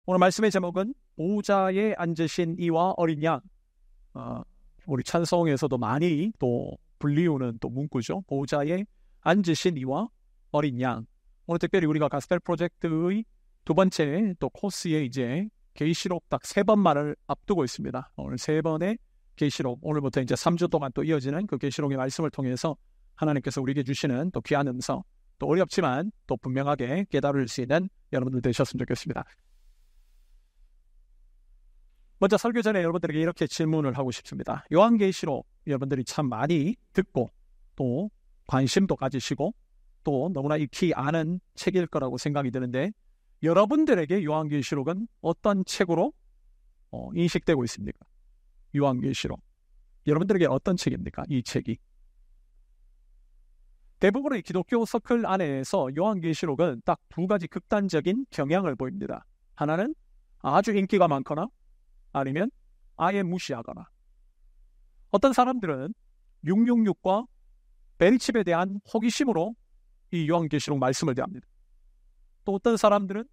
오늘 말씀의 제목은 보좌에 앉으신 이와 어린 양. 우리 찬송에서도 많이 또 불리우는 또 문구죠. 보좌에 앉으신 이와 어린 양. 오늘 특별히 우리가 가스펠 프로젝트의 두 번째 또 코스에 이제 계시록 딱 3번만을 앞두고 있습니다. 오늘 3번의 계시록, 오늘부터 이제 3주 동안 또 이어지는 그 계시록의 말씀을 통해서 하나님께서 우리에게 주시는 또 귀한 음성, 또 어렵지만 또 분명하게 깨달을 수 있는 여러분들 되셨으면 좋겠습니다. 먼저 설교 전에 여러분들에게 이렇게 질문을 하고 싶습니다. 요한계시록 여러분들이 참 많이 듣고 또 관심도 가지시고 또 너무나 익히 아는 책일 거라고 생각이 드는데, 여러분들에게 요한계시록은 어떤 책으로 인식되고 있습니까? 요한계시록 여러분들에게 어떤 책입니까? 이 책이 대부분의 기독교 서클 안에서 요한계시록은 딱 2가지 극단적인 경향을 보입니다. 하나는 아주 인기가 많거나 아니면 아예 무시하거나. 어떤 사람들은 666과 베리칩에 대한 호기심으로 이 요한계시록 말씀을 대합니다. 또 어떤 사람들은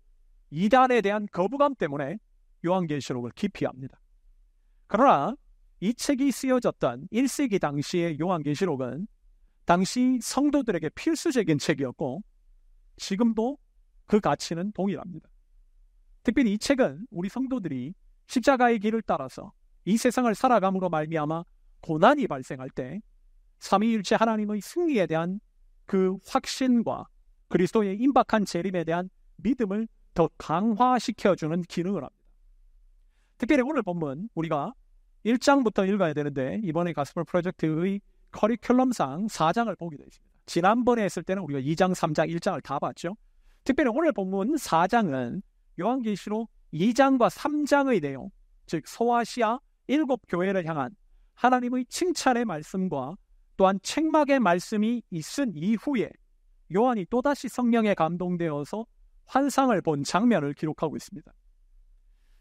이단에 대한 거부감 때문에 요한계시록을 기피합니다. 그러나 이 책이 쓰여졌던 1세기 당시의 요한계시록은 당시 성도들에게 필수적인 책이었고 지금도 그 가치는 동일합니다. 특별히 이 책은 우리 성도들이 십자가의 길을 따라서 이 세상을 살아감으로 말미암아 고난이 발생할 때 삼위일체 하나님의 승리에 대한 그 확신과 그리스도의 임박한 재림에 대한 믿음을 더 강화시켜주는 기능을 합니다. 특별히 오늘 본문 우리가 1장부터 읽어야 되는데 이번에 가스펠 프로젝트의 커리큘럼상 4장을 보게 되어 있습니다. 지난번에 했을 때는 우리가 2장, 3장, 1장을 다 봤죠. 특별히 오늘 본문 4장은 요한계시록 2장과 3장의 내용, 즉 소아시아 7교회를 향한 하나님의 칭찬의 말씀과 또한 책막의 말씀이 있은 이후에 요한이 또다시 성령에 감동되어서 환상을 본 장면을 기록하고 있습니다.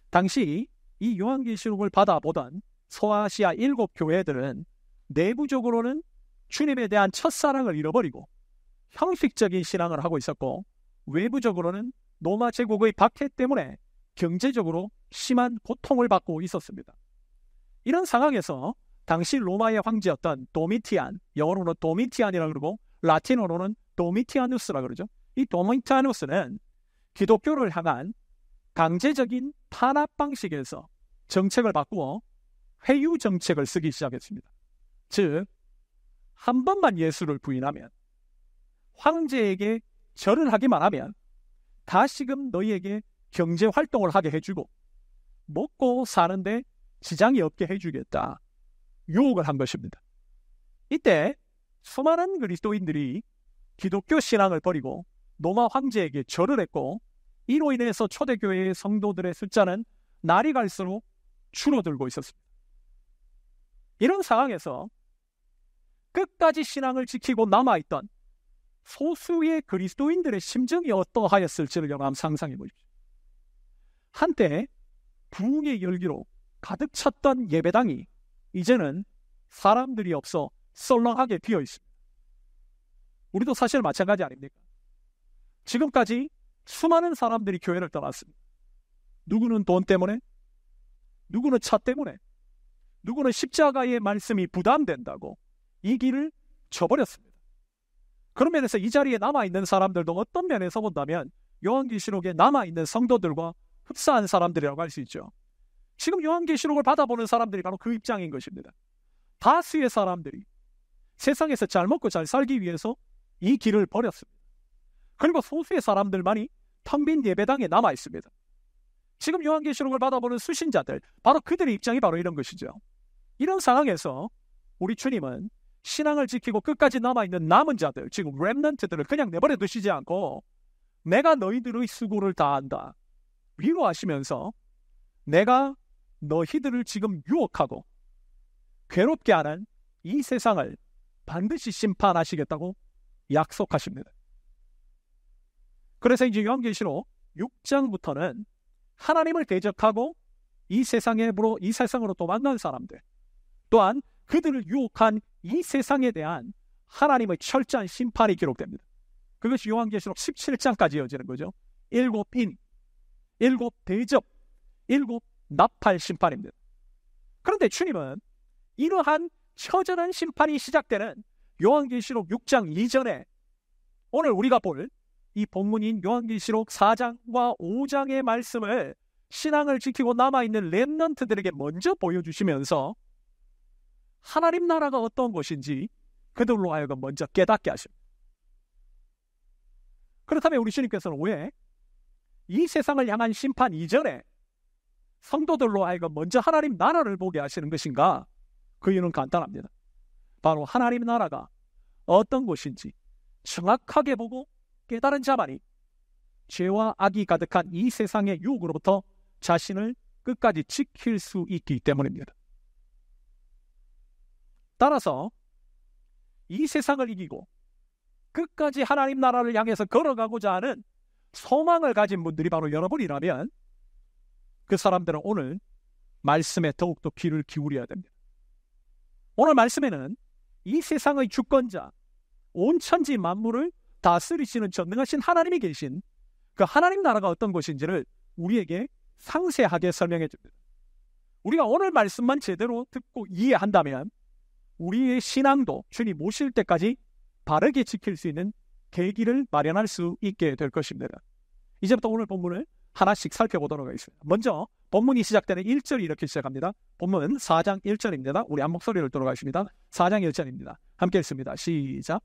당시 이 요한계시록을 받아보던 소아시아 7교회들은 내부적으로는 주님에 대한 첫사랑을 잃어버리고 형식적인 신앙을 하고 있었고, 외부적으로는 로마 제국의 박해 때문에 경제적으로 심한 고통을 받고 있었습니다. 이런 상황에서 당시 로마의 황제였던 도미티안, 영어로는 도미티안이라고 그러고 라틴어로는 도미티아누스라고 그러죠. 이 도미티아누스는 기독교를 향한 강제적인 탄압 방식에서 정책을 바꾸어 회유 정책을 쓰기 시작했습니다. 즉, 한 번만 예수를 부인하면, 황제에게 절을 하기만 하면 다시금 너희에게 경제 활동을 하게 해주고 먹고 사는데 지장이 없게 해주겠다, 유혹을 한 것입니다. 이때 수많은 그리스도인들이 기독교 신앙을 버리고 로마 황제에게 절을 했고, 이로 인해서 초대교회의 성도들의 숫자는 날이 갈수록 줄어들고 있었습니다. 이런 상황에서 끝까지 신앙을 지키고 남아있던 소수의 그리스도인들의 심정이 어떠하였을지를 여러분 상상해 보십시오. 한때 부흥의 열기로 가득 찼던 예배당이 이제는 사람들이 없어 썰렁하게 비어 있습니다. 우리도 사실 마찬가지 아닙니까? 지금까지 수많은 사람들이 교회를 떠났습니다. 누구는 돈 때문에, 누구는 차 때문에, 누구는 십자가의 말씀이 부담된다고 이 길을 저버렸습니다. 그런 면에서 이 자리에 남아있는 사람들도 어떤 면에서 본다면 요한계시록에 남아있는 성도들과 흡사한 사람들이라고 할 수 있죠. 지금 요한계시록을 받아보는 사람들이 바로 그 입장인 것입니다. 다수의 사람들이 세상에서 잘 먹고 잘 살기 위해서 이 길을 버렸습니다. 그리고 소수의 사람들만이 텅 빈 예배당에 남아있습니다. 지금 요한계시록을 받아보는 수신자들, 바로 그들의 입장이 바로 이런 것이죠. 이런 상황에서 우리 주님은 신앙을 지키고 끝까지 남아있는 남은 자들, 지금 렘넌트들을 그냥 내버려 두시지 않고 내가 너희들의 수고를 다한다 위로하시면서 내가 너희들을 지금 유혹하고 괴롭게 하는 이 세상을 반드시 심판하시겠다고 약속하십니다. 그래서 이제 요한계시록 6장부터는 하나님을 대적하고 이 세상으로 도망간 사람들, 또한 그들을 유혹한 이 세상에 대한 하나님의 철저한 심판이 기록됩니다. 그것이 요한계시록 17장까지 이어지는 거죠. 7인, 일곱 대접, 일곱 나팔 심판입니다. 그런데 주님은 이러한 처절한 심판이 시작되는 요한계시록 6장 이전에 오늘 우리가 볼 이 본문인 요한계시록 4장과 5장의 말씀을 신앙을 지키고 남아있는 렘넌트들에게 먼저 보여주시면서 하나님 나라가 어떤 것인지 그들로 하여금 먼저 깨닫게 하십니다. 그렇다면 우리 주님께서는 왜 이 세상을 향한 심판 이전에 성도들로 하여금 먼저 하나님 나라를 보게 하시는 것인가? 그 이유는 간단합니다. 바로 하나님 나라가 어떤 것인지 정확하게 보고 깨달은 자만이 죄와 악이 가득한 이 세상의 유혹으로부터 자신을 끝까지 지킬 수 있기 때문입니다. 따라서 이 세상을 이기고 끝까지 하나님 나라를 향해서 걸어가고자 하는 소망을 가진 분들이 바로 여러분이라면 그 사람들은 오늘 말씀에 더욱더 귀를 기울여야 됩니다. 오늘 말씀에는 이 세상의 주권자, 온 천지 만물을 다스리시는 전능하신 하나님이 계신 그 하나님 나라가 어떤 것인지를 우리에게 상세하게 설명해 줍니다. 우리가 오늘 말씀만 제대로 듣고 이해한다면 우리의 신앙도 주님 오실 때까지 바르게 지킬 수 있는 계기를 마련할 수 있게 될 것입니다. 이제부터 오늘 본문을 하나씩 살펴보도록 하겠습니다. 먼저 본문이 시작되는 1절이 이렇게 시작합니다. 본문 4장 1절입니다. 우리 암목소리를 들어가십니다. 4장 1절입니다. 함께 읽습니다. 시작.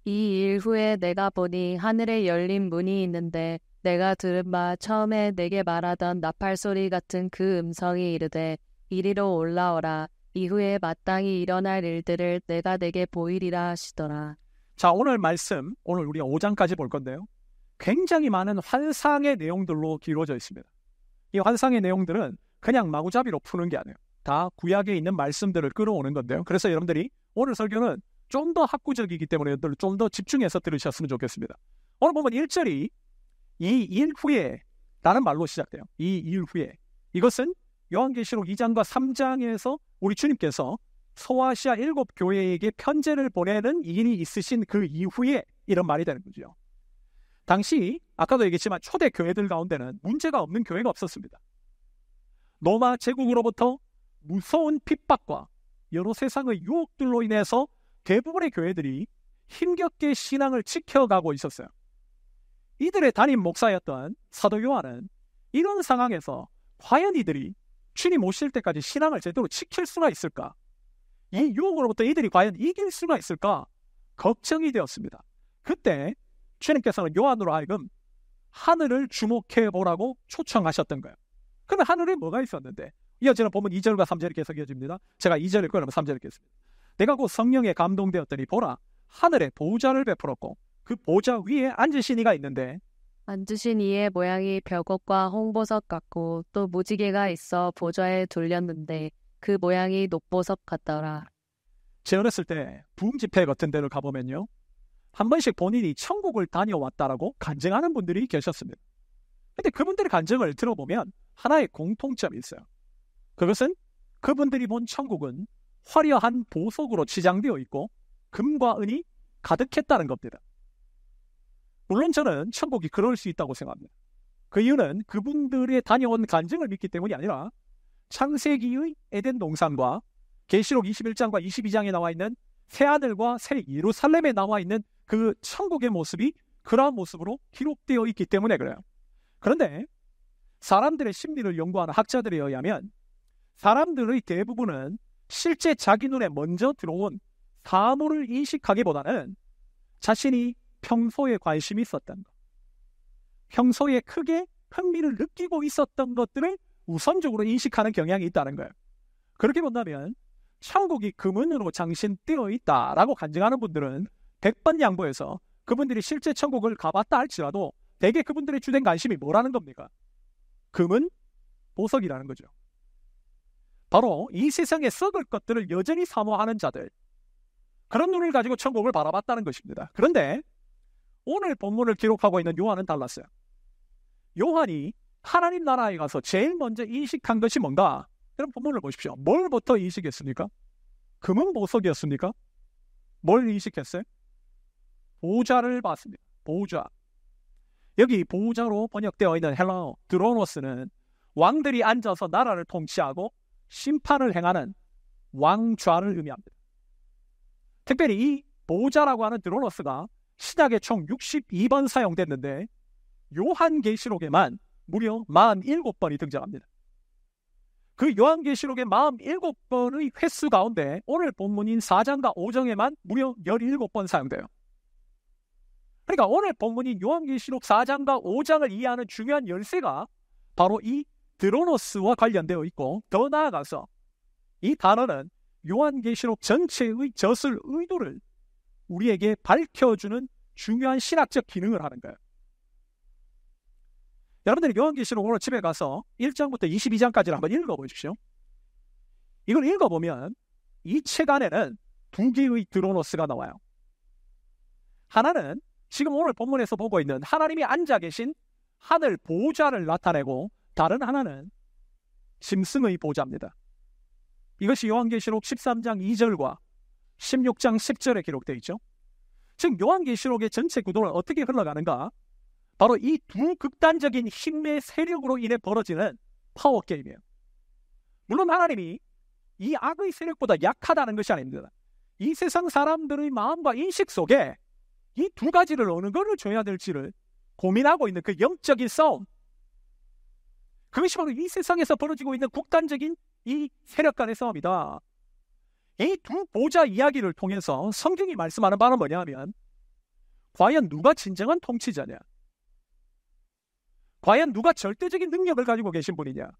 이 일 후에 내가 보니 하늘에 열린 문이 있는데 내가 들은 바 처음에 내게 말하던 나팔 소리 같은 그 음성이 이르되 이리로 올라오라. 이후에 마땅히 일어날 일들을 내가 내게 보이리라 하시더라. 자, 오늘 말씀, 오늘 우리가 5장까지 볼 건데요. 굉장히 많은 환상의 내용들로 이루어져 있습니다. 이 환상의 내용들은 그냥 마구잡이로 푸는 게 아니에요. 다 구약에 있는 말씀들을 끌어오는 건데요. 그래서 여러분들이 오늘 설교는 좀 더 학구적이기 때문에 좀 더 집중해서 들으셨으면 좋겠습니다. 오늘 보면 1절이 이 일 후에 라는 말로 시작돼요. 이 일 후에. 이것은 요한계시록 2장과 3장에서 우리 주님께서 소아시아 7교회에게 편지를 보내는 일이 있으신 그 이후에 이런 말이 되는 거죠. 당시 아까도 얘기했지만 초대 교회들 가운데는 문제가 없는 교회가 없었습니다. 로마 제국으로부터 무서운 핍박과 여러 세상의 유혹들로 인해서 대부분의 교회들이 힘겹게 신앙을 지켜가고 있었어요. 이들의 담임 목사였던 사도 요한은 이런 상황에서 과연 이들이 주님 오실 때까지 신앙을 제대로 지킬 수가 있을까? 이 유혹으로부터 이들이 과연 이길 수가 있을까? 걱정이 되었습니다. 그때 주님께서는 요한으로 하여금 하늘을 주목해 보라고 초청하셨던 거예요. 그러면 하늘에 뭐가 있었는데? 이어지는 본문 2절과 3절이 계속 이어집니다. 제가 2절 읽고 그러면 3절 읽겠습니다. 내가 곧 성령에 감동되었더니 보라, 하늘에 보좌를 베풀었고 그 보좌 위에 앉으신 이가 있는데 앉으신 이의 모양이 벽옥과 홍보석 같고 또 무지개가 있어 보좌에 둘렸는데 그 모양이 녹보석 같더라. 제 어렸을 때 부흥 집회 같은 데를 가보면요, 한 번씩 본인이 천국을 다녀왔다라고 간증하는 분들이 계셨습니다. 근데 그분들의 간증을 들어보면 하나의 공통점이 있어요. 그것은 그분들이 본 천국은 화려한 보석으로 치장되어 있고 금과 은이 가득했다는 겁니다. 물론 저는 천국이 그럴 수 있다고 생각합니다. 그 이유는 그분들의 다녀온 간증을 믿기 때문이 아니라 창세기의 에덴 동산과 계시록 21장과 22장에 나와 있는 새하늘과 새 예루살렘에 나와 있는 그 천국의 모습이 그러한 모습으로 기록되어 있기 때문에 그래요. 그런데 사람들의 심리를 연구하는 학자들에 의하면 사람들의 대부분은 실제 자기 눈에 먼저 들어온 사물을 인식하기보다는 자신이 평소에 관심이 있었던 것, 평소에 크게 흥미를 느끼고 있었던 것들을 우선적으로 인식하는 경향이 있다는 거예요. 그렇게 본다면 천국이 금은으로 장신되어 있다라고 간증하는 분들은 100번 양보해서 그분들이 실제 천국을 가봤다 할지라도 대개 그분들의 주된 관심이 뭐라는 겁니까? 금은 보석이라는 거죠. 바로 이 세상에 썩을 것들을 여전히 사모하는 자들, 그런 눈을 가지고 천국을 바라봤다는 것입니다. 그런데 오늘 본문을 기록하고 있는 요한은 달랐어요. 요한이 하나님 나라에 가서 제일 먼저 인식한 것이 뭔가? 여러분 본문을 보십시오. 뭘부터 인식했습니까? 금은 보석이었습니까? 뭘 인식했어요? 보좌를 봤습니다. 보좌. 여기 보호자로 번역되어 있는 헬라어 드로노스는 왕들이 앉아서 나라를 통치하고 심판을 행하는 왕좌를 의미합니다. 특별히 이 보호자라고 하는 드로노스가 신약에 총 62번 사용됐는데 요한계시록에만 무려 47번이 등장합니다. 그 요한계시록의 47번의 횟수 가운데 오늘 본문인 4장과 5장에만 무려 17번 사용돼요. 그러니까 오늘 본문인 요한계시록 4장과 5장을 이해하는 중요한 열쇠가 바로 이 드로노스와 관련되어 있고, 더 나아가서 이 단어는 요한계시록 전체의 저술 의도를 우리에게 밝혀주는 중요한 신학적 기능을 하는 거예요. 여러분들이 요한계시록 오늘 집에 가서 1장부터 22장까지를 한번 읽어보십시오. 이걸 읽어보면 이 책 안에는 두 개의 드로노스가 나와요. 하나는 지금 오늘 본문에서 보고 있는 하나님이 앉아 계신 하늘 보좌를 나타내고, 다른 하나는 짐승의 보좌입니다. 이것이 요한계시록 13장 2절과 16장 10절에 기록되어 있죠. 즉 요한계시록의 전체 구도는 어떻게 흘러가는가? 바로 이 두 극단적인 힘의 세력으로 인해 벌어지는 파워게임이에요. 물론 하나님이 이 악의 세력보다 약하다는 것이 아닙니다. 이 세상 사람들의 마음과 인식 속에 이 두 가지를 어느 것을 줘야 될지를 고민하고 있는 그 영적인 싸움, 그것이 바로 이 세상에서 벌어지고 있는 극단적인 이 세력 간의 싸움이다. 이 두 보좌 이야기를 통해서 성경이 말씀하는 바는 뭐냐 하면, 과연 누가 진정한 통치자냐? 과연 누가 절대적인 능력을 가지고 계신 분이냐?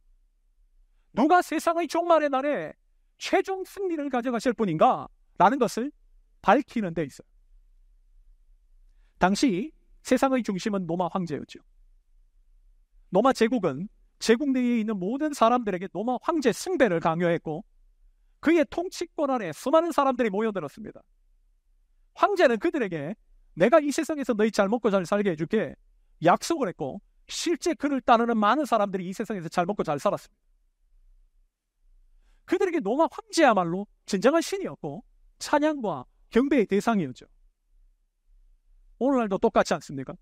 누가 세상의 종말의 날에 최종 승리를 가져가실 분인가? 라는 것을 밝히는 데 있어요. 당시 세상의 중심은 로마 황제였죠. 로마 제국은 제국 내에 있는 모든 사람들에게 로마 황제 숭배를 강요했고, 그의 통치권 아래 수많은 사람들이 모여들었습니다. 황제는 그들에게 내가 이 세상에서 너희 잘 먹고 잘 살게 해줄게 약속을 했고, 실제 그를 따르는 많은 사람들이 이 세상에서 잘 먹고 잘 살았습니다. 그들에게 로마 황제야말로 진정한 신이었고 찬양과 경배의 대상이었죠. 오늘날도 똑같지 않습니까?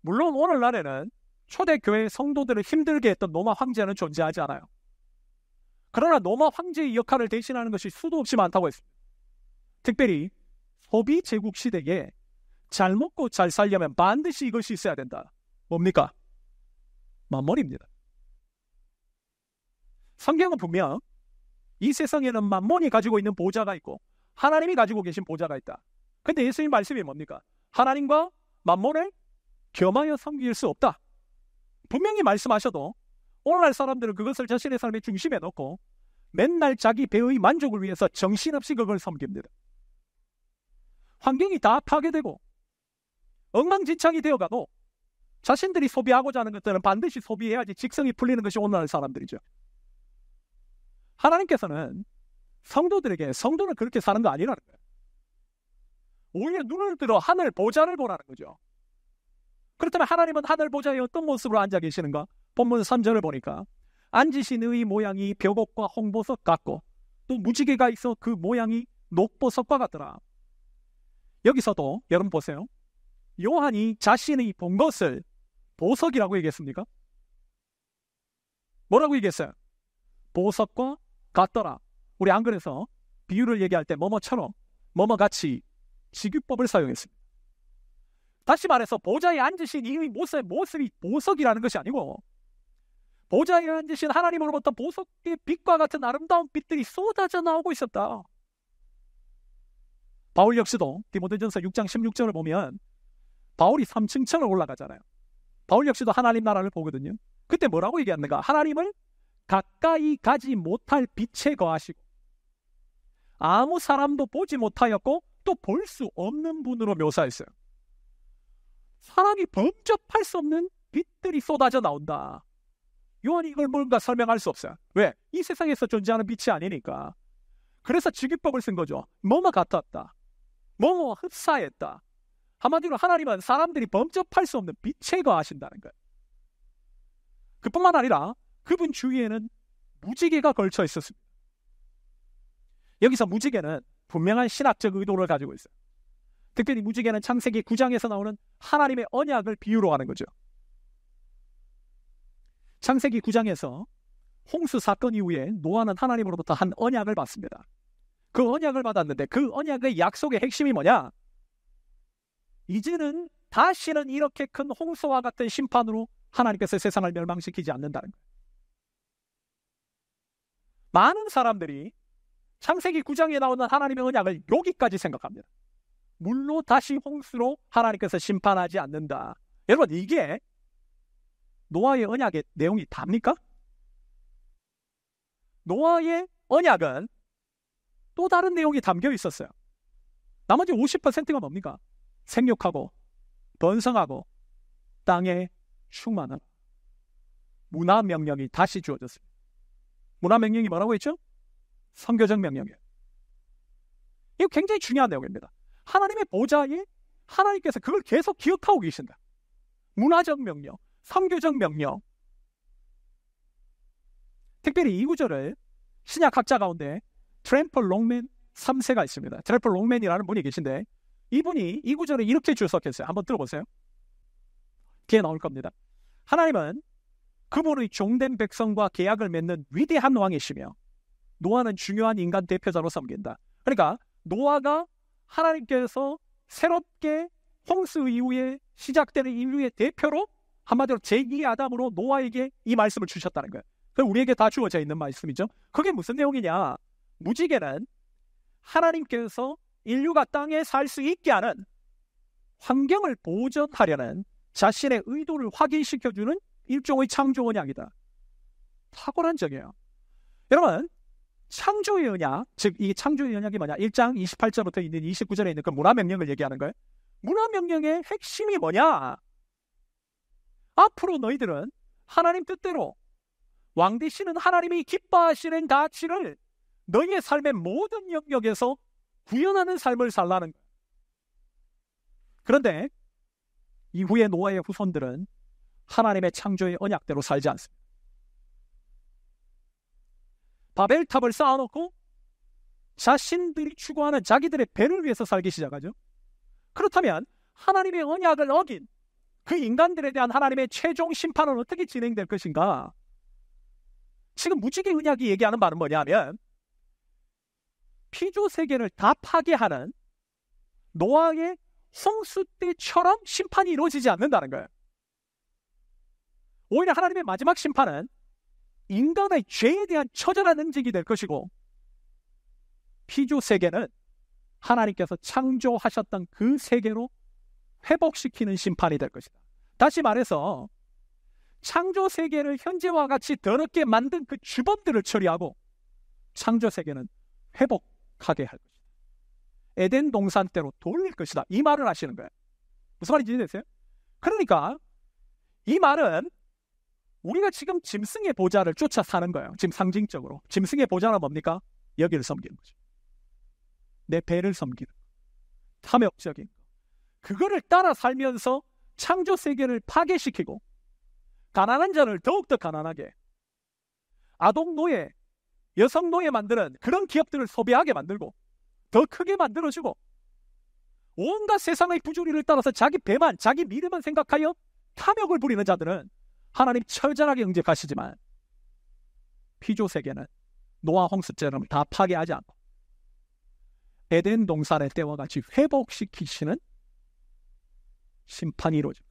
물론 오늘날에는 초대교회 성도들을 힘들게 했던 로마 황제는 존재하지 않아요. 그러나 로마 황제의 역할을 대신하는 것이 수도 없이 많다고 했습니다. 특별히 소비 제국 시대에 잘 먹고 잘 살려면 반드시 이것이 있어야 된다. 뭡니까? 만몬입니다. 성경은 분명 이 세상에는 만몬이 가지고 있는 보좌가 있고 하나님이 가지고 계신 보좌가 있다. 근데 예수님 말씀이 뭡니까? 하나님과 만몬을 겸하여 섬길 수 없다. 분명히 말씀하셔도 오늘날 사람들은 그것을 자신의 삶의 중심에 놓고 맨날 자기 배의 만족을 위해서 정신없이 그걸 섬깁니다. 환경이 다 파괴되고 엉망진창이 되어가도 자신들이 소비하고자 하는 것들은 반드시 소비해야지 직성이 풀리는 것이 오늘날 사람들이죠. 하나님께서는 성도들에게 성도는 그렇게 사는 거 아니라는 거예요. 오히려 눈을 들어 하늘 보좌를 보라는 거죠. 그렇다면 하나님은 하늘 보좌에 어떤 모습으로 앉아 계시는가? 본문 3절을 보니까 앉으신 의 모양이 벽옥과 홍보석 같고 또 무지개가 있어 그 모양이 녹보석과 같더라. 여기서도 여러분 보세요. 요한이 자신이 본 것을 보석이라고 얘기했습니까? 뭐라고 얘기했어요? 보석과 같더라. 우리 안글에서 비유를 얘기할 때 뭐뭐처럼 뭐뭐같이 직유법을 사용했습니다. 다시 말해서 보좌에 앉으신 이 모습이 보석이라는 것이 아니고 보좌에 앉으신 하나님으로부터 보석의 빛과 같은 아름다운 빛들이 쏟아져 나오고 있었다. 바울 역시도 디모데전서 6장 16절을 보면 바울이 3층천을 올라가잖아요. 바울 역시도 하나님 나라를 보거든요. 그때 뭐라고 얘기했는가? 하나님을 가까이 가지 못할 빛에 거하시고 아무 사람도 보지 못하였고 또 볼 수 없는 분으로 묘사했어요. 사람이 범접할 수 없는 빛들이 쏟아져 나온다. 요한이 이걸 뭔가 설명할 수 없어요. 왜? 이 세상에서 존재하는 빛이 아니니까. 그래서 직유법을 쓴 거죠. 뭐뭐 같았다. 뭐뭐 흡사했다. 한마디로 하나님은 사람들이 범접할 수 없는 빛에 거하신다는 거예요. 그뿐만 아니라 그분 주위에는 무지개가 걸쳐 있었습니다. 여기서 무지개는 분명한 신학적 의도를 가지고 있어요. 특별히 무지개는 창세기 9장에서 나오는 하나님의 언약을 비유로 하는 거죠. 창세기 9장에서 홍수 사건 이후에 노아는 하나님으로부터 한 언약을 받습니다. 그 언약을 받았는데 그 언약의 약속의 핵심이 뭐냐? 이제는 다시는 이렇게 큰 홍수와 같은 심판으로 하나님께서 세상을 멸망시키지 않는다는 거예요. 많은 사람들이 창세기 9장에 나오는 하나님의 언약을 여기까지 생각합니다. 물로 다시 홍수로 하나님께서 심판하지 않는다. 여러분, 이게 노아의 언약의 내용이 답니까? 노아의 언약은 또 다른 내용이 담겨 있었어요. 나머지 50%가 뭡니까? 생육하고 번성하고 땅에 충만하라. 문화명령이 다시 주어졌습니다. 문화명령이 뭐라고 했죠? 선교적 명령이에요. 이거 굉장히 중요한 내용입니다. 하나님의 보좌에 하나님께서 그걸 계속 기억하고 계신다. 문화적 명령, 선교적 명령. 특별히 이 구절을 신약학자 가운데 트램플 롱맨 3세가 있습니다. 트램플 롱맨이라는 분이 계신데 이분이 이 구절을 이렇게 주석했어요. 한번 들어보세요. 뒤에 나올 겁니다. 하나님은 그분의 종된 백성과 계약을 맺는 위대한 왕이시며 노아는 중요한 인간 대표자로 섬긴다. 그러니까 노아가 하나님께서 새롭게 홍수 이후에 시작되는 인류의 대표로 한마디로 제2의 아담으로 노아에게 이 말씀을 주셨다는 거예요. 그럼 우리에게 다 주어져 있는 말씀이죠. 그게 무슨 내용이냐? 무지개는 하나님께서 인류가 땅에 살 수 있게 하는 환경을 보존하려는 자신의 의도를 확인시켜주는 일종의 창조 언약이다. 탁월한 점이에요. 여러분, 창조의 언약, 즉 이 창조의 언약이 뭐냐? 1장 28절부터 있는 29절에 있는 그 문화명령을 얘기하는 거예요. 문화명령의 핵심이 뭐냐? 앞으로 너희들은 하나님 뜻대로 왕 되시는 하나님이 기뻐하시는 가치를 너희의 삶의 모든 영역에서 구현하는 삶을 살라는 거예요. 그런데 이후에 노아의 후손들은 하나님의 창조의 언약대로 살지 않습니다. 바벨탑을 쌓아놓고 자신들이 추구하는 자기들의 배를 위해서 살기 시작하죠. 그렇다면 하나님의 언약을 어긴 그 인간들에 대한 하나님의 최종 심판은 어떻게 진행될 것인가? 지금 무지개 언약이 얘기하는 말은 뭐냐면 피조 세계를 다 파괴하는 노아의 홍수 때처럼 심판이 이루어지지 않는다는 거예요. 오히려 하나님의 마지막 심판은 인간의 죄에 대한 처절한 응징이 될 것이고 피조 세계는 하나님께서 창조하셨던 그 세계로 회복시키는 심판이 될 것이다. 다시 말해서 창조 세계를 현재와 같이 더럽게 만든 그 주범들을 처리하고 창조 세계는 회복하게 할 것이다. 에덴 동산대로 돌릴 것이다. 이 말을 하시는 거예요. 무슨 말인지 이해되세요? 그러니까 이 말은 우리가 지금 짐승의 보좌를 쫓아 사는 거예요. 지금 상징적으로. 짐승의 보좌는 뭡니까? 여기를 섬기는 거죠. 내 배를 섬기는 거. 탐욕적인 거. 그거를 따라 살면서 창조 세계를 파괴시키고 가난한 자를 더욱더 가난하게, 아동 노예, 여성 노예 만드는 그런 기업들을 소비하게 만들고 더 크게 만들어주고 온갖 세상의 부조리를 따라서 자기 배만, 자기 미래만 생각하여 탐욕을 부리는 자들은 하나님 처절하게 응징하시지만 피조 세계는 노아 홍수처럼 다 파괴하지 않고 에덴 동산의 때와 같이 회복시키시는 심판이 이루어집니다.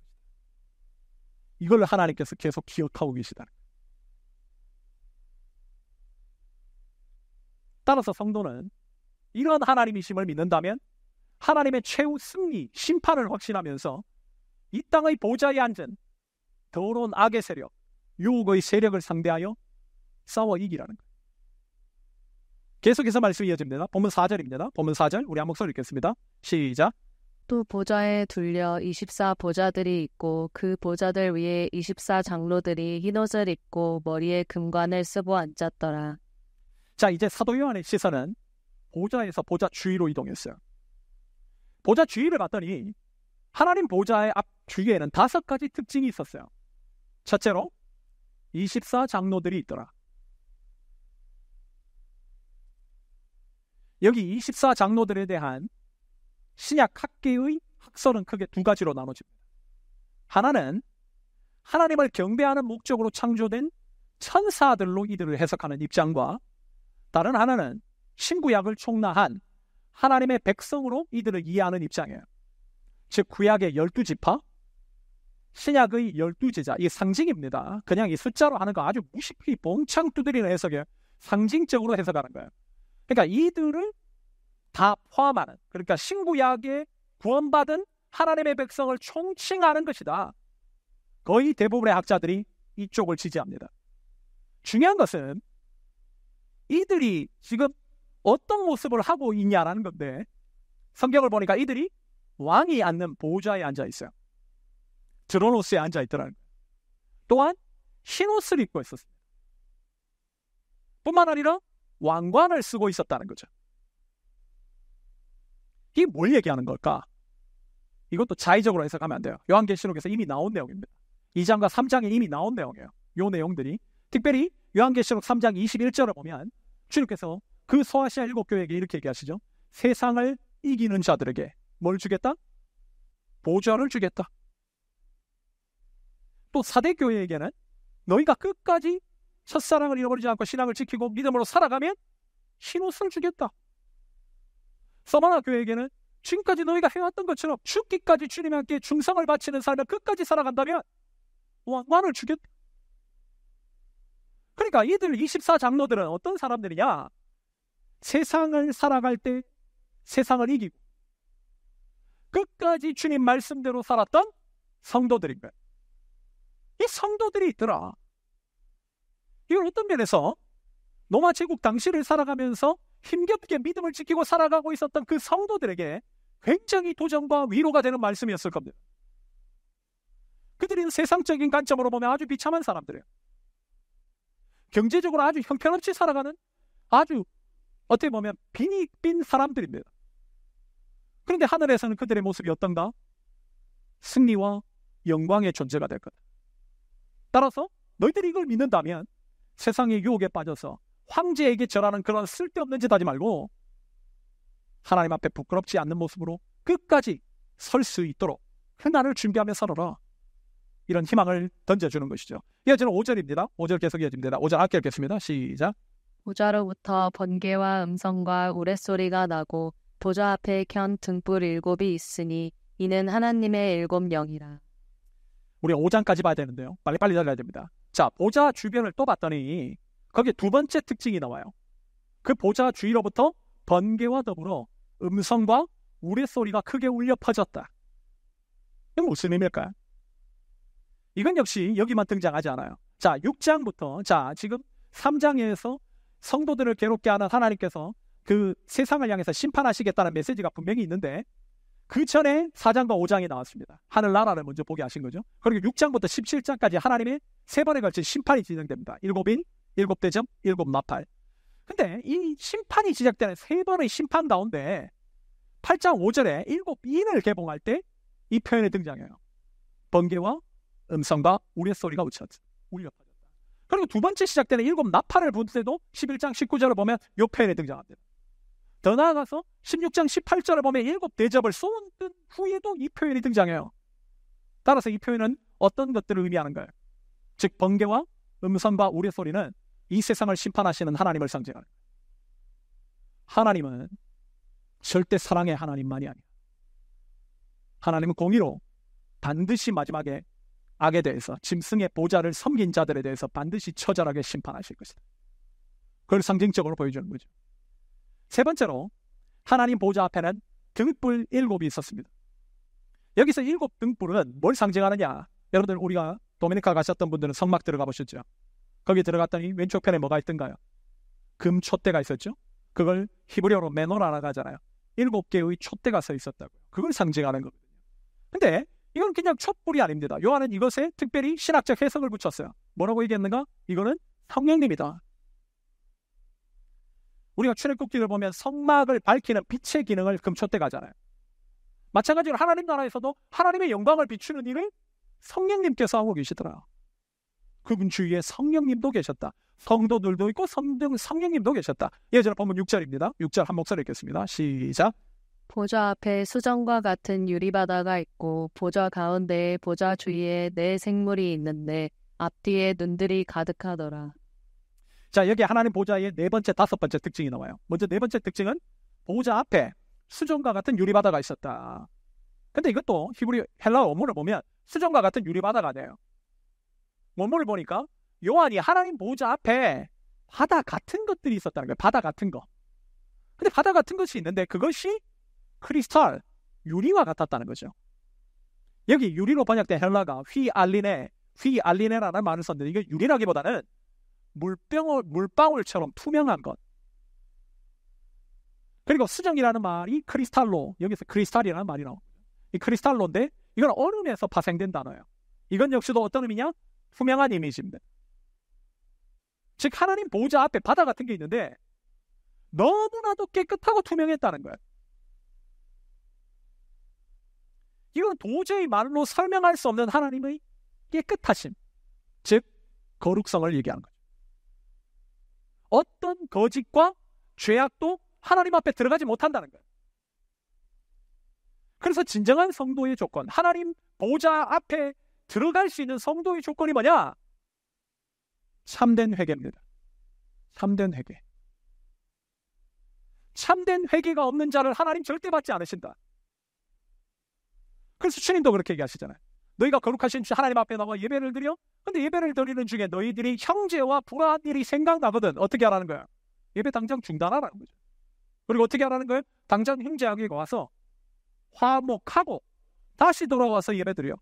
이걸 하나님께서 계속 기억하고 계시다는 거예요. 따라서 성도는 이런 하나님이심을 믿는다면 하나님의 최후 승리, 심판을 확신하면서 이 땅의 보좌에 앉은 더러운 악의 세력, 유혹의 세력을 상대하여 싸워 이기라는 거예요. 계속해서 말씀이 이어집니다. 본문 4절입니다. 본문 4절 우리 한 목소리 읽겠습니다. 시작. 또 보좌에 둘려 24 보좌들이 있고 그 보좌들 위에 24 장로들이 흰옷을 입고 머리에 금관을 쓰고 앉았더라. 자, 이제 사도 요한의 시선은 보좌에서 보좌 주위로 이동했어요. 보좌 주위를 봤더니 하나님 보좌의 앞 주위에는 5가지 특징이 있었어요. 첫째로 24 장로들이 있더라. 여기 24 장로들에 대한 신약 학계의 학설은 크게 두 가지로 나눠집니다. 하나는 하나님을 경배하는 목적으로 창조된 천사들로 이들을 해석하는 입장과, 다른 하나는 신구약을 총나한 하나님의 백성으로 이들을 이해하는 입장이에요. 즉 구약의 12지파, 신약의 12제자, 이게 상징입니다. 그냥 이 숫자로 하는 거 아주 무식히 봉창 두드리는 해석이에요. 상징적으로 해석하는 거예요. 그러니까 이들을 다 포함하는, 그러니까 신구약에 구원받은 하나님의 백성을 총칭하는 것이다. 거의 대부분의 학자들이 이쪽을 지지합니다. 중요한 것은 이들이 지금 어떤 모습을 하고 있냐라는 건데, 성경을 보니까 이들이 왕이 앉는 보좌에 앉아 있어요. 드로노스에 앉아 있더라는 거예요. 또한 흰 옷을 입고 있었습니다. 뿐만 아니라 왕관을 쓰고 있었다는 거죠. 이게 뭘 얘기하는 걸까? 이것도 자의적으로 해석하면 안 돼요. 요한계시록에서 이미 나온 내용입니다. 2장과 3장에 이미 나온 내용이에요. 이 내용들이 특별히 요한계시록 3장 21절을 보면 주님께서 그 소아시아 7교회에게 이렇게 얘기하시죠. 세상을 이기는 자들에게 뭘 주겠다? 보좌를 주겠다. 또 사대교회에게는 너희가 끝까지 첫사랑을 잃어버리지 않고 신앙을 지키고 믿음으로 살아가면 흰옷을 주겠다. 서바나 교회에게는 지금까지 너희가 해왔던 것처럼 죽기까지 주님과 함께 충성을 바치는 삶을 끝까지 살아간다면 왕관을 주겠다. 그러니까 이들 24장로들은 어떤 사람들이냐? 세상을 살아갈 때 세상을 이기고 끝까지 주님 말씀대로 살았던 성도들인 거예요. 이 성도들이 있더라. 이건 어떤 면에서 로마 제국 당시를 살아가면서 힘겹게 믿음을 지키고 살아가고 있었던 그 성도들에게 굉장히 도전과 위로가 되는 말씀이었을 겁니다. 그들은 세상적인 관점으로 보면 아주 비참한 사람들이에요. 경제적으로 아주 형편없이 살아가는 아주 어떻게 보면 빈이 빈 사람들입니다. 그런데 하늘에서는 그들의 모습이 어떤가? 승리와 영광의 존재가 될 거다. 따라서 너희들이 이걸 믿는다면 세상의 유혹에 빠져서 황제에게 절하는 그런 쓸데없는 짓 하지 말고 하나님 앞에 부끄럽지 않는 모습으로 끝까지 설 수 있도록 그날을 준비하며 살아라. 이런 희망을 던져주는 것이죠. 이어지는 5절입니다. 5절 계속 이어집니다. 5절 함께 읽겠습니다. 시작. 보좌로부터 번개와 음성과 우레소리가 나고 보좌 앞에 켠 등불 7이 있으니 이는 하나님의 7 영이라. 우리 5장까지 봐야 되는데요. 빨리빨리 달려야 됩니다. 자, 보좌 주변을 또 봤더니 거기에 두 번째 특징이 나와요. 그 보좌 주위로부터 번개와 더불어 음성과 우레소리가 크게 울려 퍼졌다. 이건 무슨 의미일까요? 이건 역시 여기만 등장하지 않아요. 자, 6장부터 자, 지금 3장에서 성도들을 괴롭게 하는 하나님께서 그 세상을 향해서 심판하시겠다는 메시지가 분명히 있는데 그 전에 4장과 5장이 나왔습니다. 하늘나라를 먼저 보게 하신 거죠. 그리고 6장부터 17장까지 하나님의 3번에 걸친 심판이 진행됩니다. 7인, 7대접, 7나팔. 근데 이 심판이 시작되는 3번의 심판 가운데 8장 5절에 7인을 개봉할 때 이 표현이 등장해요. 번개와 음성과 우레소리가 울려 퍼졌다. 그리고 두 번째 시작되는 7나팔을 볼 때도 11장 19절을 보면 이 표현이 등장합니다. 더 나아가서 16장 18절을 보면 7대접을 쏜 후에도 이 표현이 등장해요. 따라서 이 표현은 어떤 것들을 의미하는가요? 즉 번개와 음성과 우레소리는 이 세상을 심판하시는 하나님을 상징하는 거예요. 하나님은 절대 사랑의 하나님만이 아니에요. 하나님은 공의로 반드시 마지막에 악에 대해서 짐승의 보좌를 섬긴 자들에 대해서 반드시 처절하게 심판하실 것이다. 그걸 상징적으로 보여주는 거죠. 세 번째로 하나님 보좌 앞에는 등불 7이 있었습니다. 여기서 7 등불은 뭘 상징하느냐? 여러분들 우리가 도미니카 가셨던 분들은 성막 들어가 보셨죠? 거기 들어갔더니 왼쪽 편에 뭐가 있던가요? 금 촛대가 있었죠? 그걸 히브리어로 메노라라고 하잖아요. 7개의 촛대가 서 있었다고요. 그걸 상징하는 거거든요. 근데 이건 그냥 촛불이 아닙니다. 요한은 이것에 특별히 신학적 해석을 붙였어요. 뭐라고 얘기했는가? 이거는 성령님이다. 우리가 출애굽기를 보면 성막을 밝히는 빛의 기능을 금촛대가 하잖아요. 마찬가지로 하나님 나라에서도 하나님의 영광을 비추는 일을 성령님께서 하고 계시더라. 그분 주위에 성령님도 계셨다. 성도들도 있고 성령님도 계셨다. 예전에 보면 6절입니다. 6절 한 목소리 읽겠습니다. 시작. 보좌 앞에 수정과 같은 유리바다가 있고 보좌 가운데에 보좌 주위에 네 생물이 있는데 앞뒤에 눈들이 가득하더라. 자, 여기 하나님 보좌의 네 번째, 다섯 번째 특징이 나와요. 먼저 네 번째 특징은 보좌 앞에 수정과 같은 유리바다가 있었다. 근데 이것도 히브리 헬라어 원문을 보면 수정과 같은 유리바다가 돼요. 원문을 보니까 요한이 하나님 보좌 앞에 바다 같은 것들이 있었다는 거예요. 바다 같은 거. 근데 바다 같은 것이 있는데 그것이 크리스탈, 유리와 같았다는 거죠. 여기 유리로 번역된 헬라가 휘알리네라는 말을 썼는데 이게 유리라기보다는 물방울처럼 투명한 것. 그리고 수정이라는 말이 크리스탈로, 여기서 크리스탈이라는 말이 나옵니다. 이 크리스탈로인데 이건 얼음에서 파생된 단어예요. 이건 역시도 어떤 의미냐? 투명한 이미지입니다. 즉 하나님 보좌 앞에 바다 같은 게 있는데 너무나도 깨끗하고 투명했다는 거예요. 이건 도저히 말로 설명할 수 없는 하나님의 깨끗하심, 즉 거룩성을 얘기하는 거죠. 어떤 거짓과 죄악도 하나님 앞에 들어가지 못한다는 거예요. 그래서 진정한 성도의 조건, 하나님 보좌 앞에 들어갈 수 있는 성도의 조건이 뭐냐? 참된 회개입니다. 참된 회개. 참된 회개가 없는 자를 하나님 절대 받지 않으신다. 그래서 주님도 그렇게 얘기하시잖아요. 너희가 거룩하신 주 하나님 앞에 나와 예배를 드려? 근데 예배를 드리는 중에 너희들이 형제와 불화한 일이 생각나거든. 어떻게 하라는 거야? 예배 당장 중단하라는 거죠. 그리고 어떻게 하라는 거예요? 당장 형제에게 와서 화목하고 다시 돌아와서 예배 드려.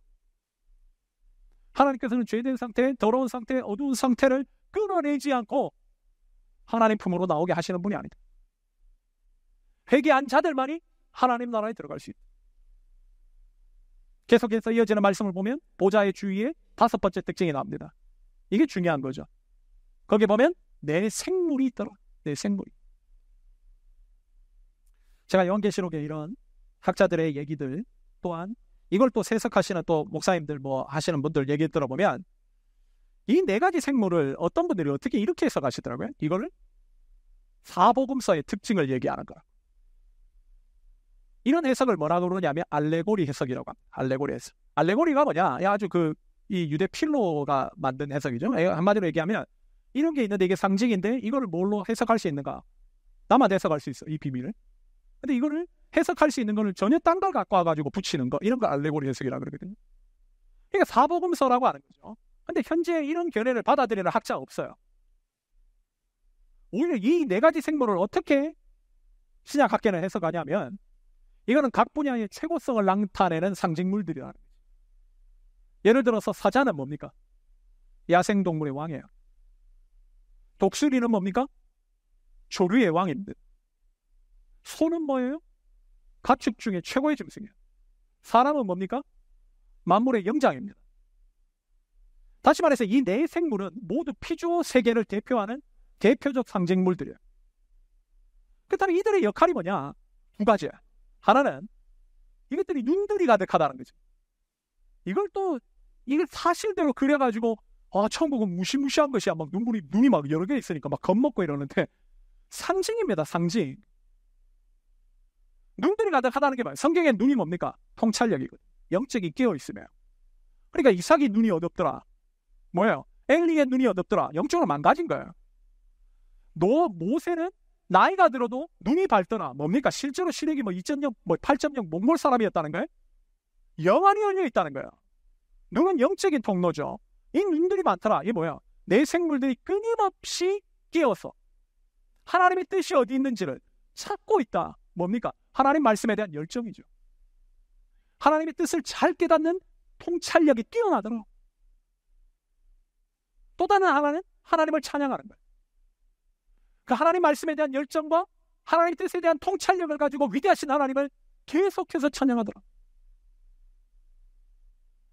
하나님께서는 죄된 상태, 더러운 상태, 어두운 상태를 끊어내지 않고 하나님 품으로 나오게 하시는 분이 아니다. 회개한 자들만이 하나님 나라에 들어갈 수 있다. 계속해서 이어지는 말씀을 보면 보좌의 주위에 다섯 번째 특징이 나옵니다. 이게 중요한 거죠. 거기 보면 내 생물이 있더라. 내 생물이. 제가 요한계시록에 이런 학자들의 얘기들 또한 이걸 또 해석하시는 또 목사님들 뭐 하시는 분들 얘기 들어보면 이 네 가지 생물을 어떤 분들이 어떻게 이렇게 해석하시더라고요. 이거를 사복음서의 특징을 얘기하는 거야. 이런 해석을 뭐라고 그러냐면 알레고리 해석이라고 합니다. 알레고리 해석. 알레고리가 뭐냐? 아주 이 유대 필로가 만든 해석이죠. 한마디로 얘기하면 이런 게 있는데 이게 상징인데 이거를 뭘로 해석할 수 있는가? 나만 해석할 수 있어, 이 비밀을. 근데 이거를 해석할 수 있는 거를 전혀 딴 걸 갖고 와가지고 붙이는 거, 이런 걸 알레고리 해석이라고 그러거든요. 그러니까 사복음서라고 하는 거죠. 근데 현재 이런 견해를 받아들이는 학자가 없어요. 오히려 이 네 가지 생물을 어떻게 신약학계는 해석하냐면 이거는 각 분야의 최고성을 나타내는 상징물들이라는 거죠. 예를 들어서 사자는 뭡니까? 야생동물의 왕이에요. 독수리는 뭡니까? 조류의 왕입니다. 소는 뭐예요? 가축 중에 최고의 짐승이에요. 사람은 뭡니까? 만물의 영장입니다. 다시 말해서 이 네 생물은 모두 피조 세계를 대표하는 대표적 상징물들이에요. 그렇다면 이들의 역할이 뭐냐? 두 가지야. 하나는 이것들이 눈들이 가득하다는 거죠. 이걸 사실대로 그려가지고 처음 보고 무시무시한 것이야. 막 눈이 막 여러 개 있으니까 막 겁먹고 이러는데 상징입니다. 상징. 눈들이 가득하다는 게 뭐예요? 성경의 눈이 뭡니까? 통찰력이거든요. 영적이 깨어있으면. 그러니까 이삭이 눈이 어둡더라. 뭐예요? 엘리의 눈이 어둡더라. 영적으로 망가진 거예요. 모세는 나이가 들어도 눈이 밝더라. 뭡니까? 실제로 시력이 2.0, 8.0 몽골 사람이었다는 거예요? 영안이 열려 있다는 거예요. 눈은 영적인 통로죠. 이 눈들이 많더라. 이게 뭐야? 내 생물들이 끊임없이 깨어서 하나님의 뜻이 어디 있는지를 찾고 있다. 뭡니까? 하나님 말씀에 대한 열정이죠. 하나님의 뜻을 잘 깨닫는 통찰력이 뛰어나더라. 또 다른 하나는 하나님을 찬양하는 거예요. 그 하나님 말씀에 대한 열정과 하나님의 뜻에 대한 통찰력을 가지고 위대하신 하나님을 계속해서 찬양하더라.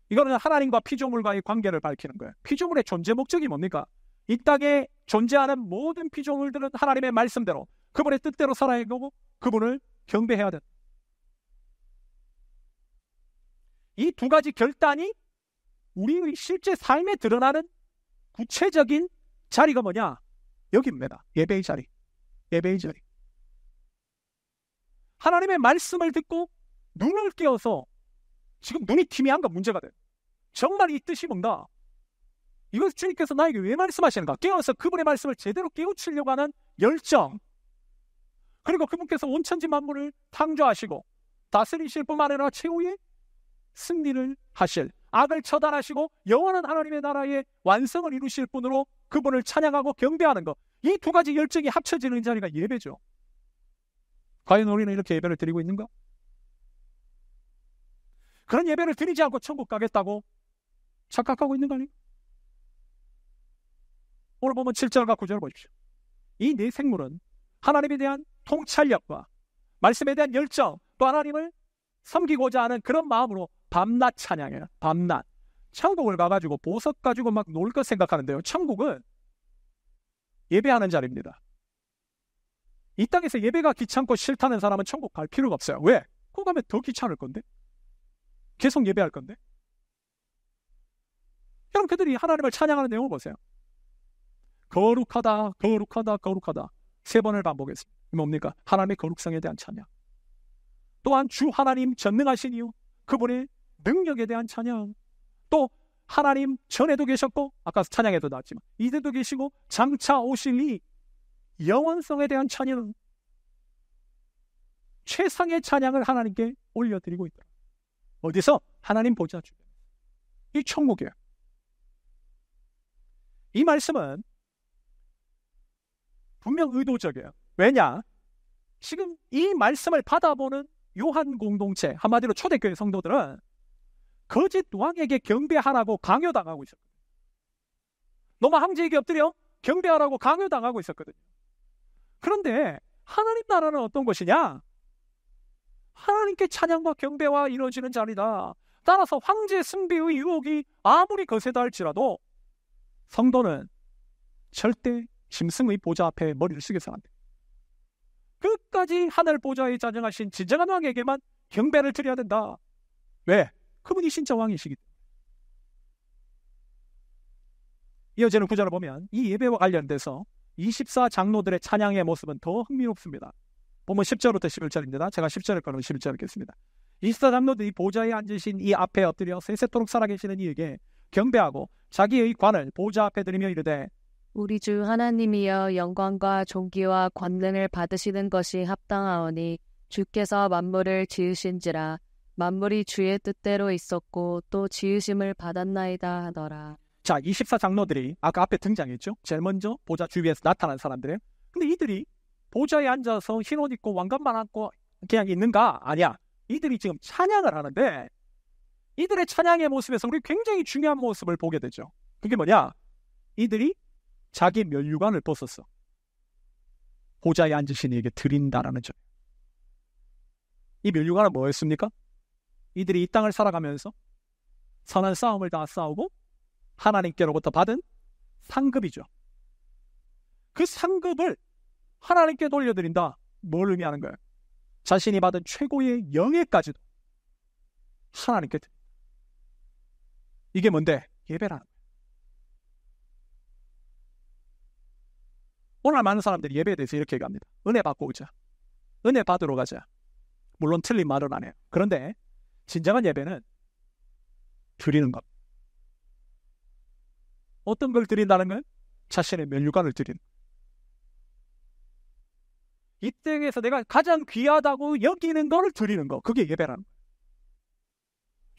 이거는 하나님과 피조물과의 관계를 밝히는 거예요. 피조물의 존재 목적이 뭡니까? 이 땅에 존재하는 모든 피조물들은 하나님의 말씀대로 그분의 뜻대로 살아야 하고 그분을 경배해야 된다. 이 두 가지 결단이 우리의 실제 삶에 드러나는 구체적인 자리가 뭐냐? 여기입니다. 예배의 자리. 예배의 자리. 하나님의 말씀을 듣고 눈을 깨어서 지금 눈이 희미한가 문제가 돼요. 정말 이 뜻이 뭔가? 이것을 주님께서 나에게 왜 말씀하시는가? 깨어서 그분의 말씀을 제대로 깨우치려고 하는 열정, 그리고 그분께서 온천지 만물을 창조하시고 다스리실 뿐만 아니라 최후의 승리를 하실, 악을 처단하시고 영원한 하나님의 나라의 완성을 이루실 분으로 그분을 찬양하고 경배하는 것, 이 두 가지 열정이 합쳐지는 자리가 예배죠. 과연 우리는 이렇게 예배를 드리고 있는가? 그런 예배를 드리지 않고 천국 가겠다고 착각하고 있는 거 아니에요? 오늘 보면 7절과 9절 보십시오. 이 네 생물은 하나님에 대한 통찰력과 말씀에 대한 열정, 또 하나님을 섬기고자 하는 그런 마음으로 밤낮 찬양해요. 밤낮. 천국을 가가지고 보석 가지고 막 놀 것 생각하는데요, 천국은 예배하는 자리입니다. 이 땅에서 예배가 귀찮고 싫다는 사람은 천국 갈 필요가 없어요. 왜? 거기 가면 더 귀찮을 건데, 계속 예배할 건데. 여러분, 그들이 하나님을 찬양하는 내용을 보세요. 거룩하다, 거룩하다, 거룩하다 3번을 반복했습니다. 뭡니까? 하나님의 거룩성에 대한 찬양. 또한 주 하나님 전능하신 이유, 그분의 능력에 대한 찬양. 또 하나님 전에도 계셨고 아까 찬양에도 나왔지만 이제도 계시고 장차 오실 이 영원성에 대한 찬양, 최상의 찬양을 하나님께 올려드리고 있다. 어디서? 하나님 보좌 주변. 이 천국이에요. 이 말씀은 분명 의도적이에요. 왜냐? 지금 이 말씀을 받아보는 요한 공동체, 한마디로 초대교회 성도들은 거짓 왕에게 경배하라고 강요당하고 있었거든요. 로마 황제에게 엎드려 경배하라고 강요당하고 있었거든요. 그런데 하나님 나라는 어떤 것이냐? 하나님께 찬양과 경배와 이루어지는 자리다. 따라서 황제 숭배의 유혹이 아무리 거세다 할지라도 성도는 절대 짐승의 보좌 앞에 머리를 숙여서 안 돼. 끝까지 하늘 보좌에 자정하신 진정한 왕에게만 경배를 드려야 된다. 왜? 그분이 진짜 왕이시기 때문에. 이어지는 구절을 보면 이 예배와 관련돼서 24장로들의 찬양의 모습은 더 흥미롭습니다. 보면 10절부터 11절입니다. 제가 10절을 꺼내고 11절을 읽겠습니다. 24장로들이 보좌에 앉으신 이 앞에 엎드려 세세토록 살아계시는 이에게 경배하고 자기의 관을 보좌 앞에 드리며 이르되 우리 주 하나님이여 영광과 존귀와 권능을 받으시는 것이 합당하오니 주께서 만물을 지으신지라 만물이 주의 뜻대로 있었고 또 지으심을 받았나이다 하더라. 자, 24장로들이 아까 앞에 등장했죠. 제일 먼저 보좌 주위에서 나타난 사람들이에요. 근데 이들이 보좌에 앉아서 흰 옷 입고 왕관만 안고 그냥 있는가? 아니야. 이들이 지금 찬양을 하는데 이들의 찬양의 모습에서 우리 굉장히 중요한 모습을 보게 되죠. 그게 뭐냐? 이들이 자기 면류관을 벗었어. 보좌에 앉으신 이에게 드린다라는 점. 이 면류관은 뭐였습니까? 이들이 이 땅을 살아가면서 선한 싸움을 다 싸우고 하나님께로부터 받은 상급이죠. 그 상급을 하나님께 돌려드린다. 뭘 의미하는 거예요? 자신이 받은 최고의 영예까지도 하나님께 드린다. 이게 뭔데? 예배라는 거예요. 오늘 많은 사람들이 예배에 대해서 이렇게 얘기합니다. 은혜 받고 오자. 은혜 받으러 가자. 물론 틀린 말은 안 해요. 그런데 진정한 예배는 드리는 것. 어떤 걸 드린다는 건 자신의 면류관을 드리는 것. 이 땅에서 내가 가장 귀하다고 여기는 걸 드리는 거. 그게 예배라는 거예요.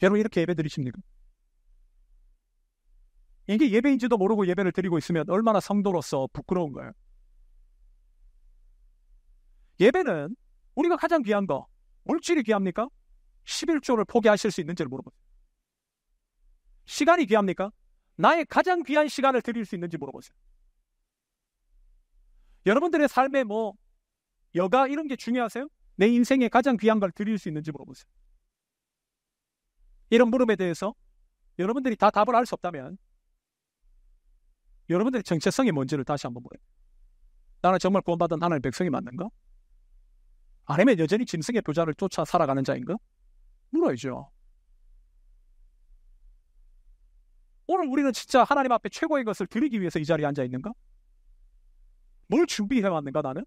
여러분 이렇게 예배 드리십니까? 이게 예배인지도 모르고 예배를 드리고 있으면 얼마나 성도로서 부끄러운 거예요. 예배는 우리가 가장 귀한 거, 물질이 귀합니까? 11조를 포기하실 수 있는지를 물어보세요. 시간이 귀합니까? 나의 가장 귀한 시간을 드릴 수 있는지 물어보세요. 여러분들의 삶에 뭐 여가 이런 게 중요하세요? 내 인생에 가장 귀한 걸 드릴 수 있는지 물어보세요. 이런 물음에 대해서 여러분들이 다 답을 알 수 없다면 여러분들의 정체성이 뭔지를 다시 한번 물어요. 나는 정말 구원받은 하나님의 백성이 맞는가? 아니면 여전히 짐승의 보좌를 쫓아 살아가는 자인가? 물어야죠. 오늘 우리는 진짜 하나님 앞에 최고의 것을 드리기 위해서 이 자리에 앉아 있는가? 뭘 준비해 왔는가 나는?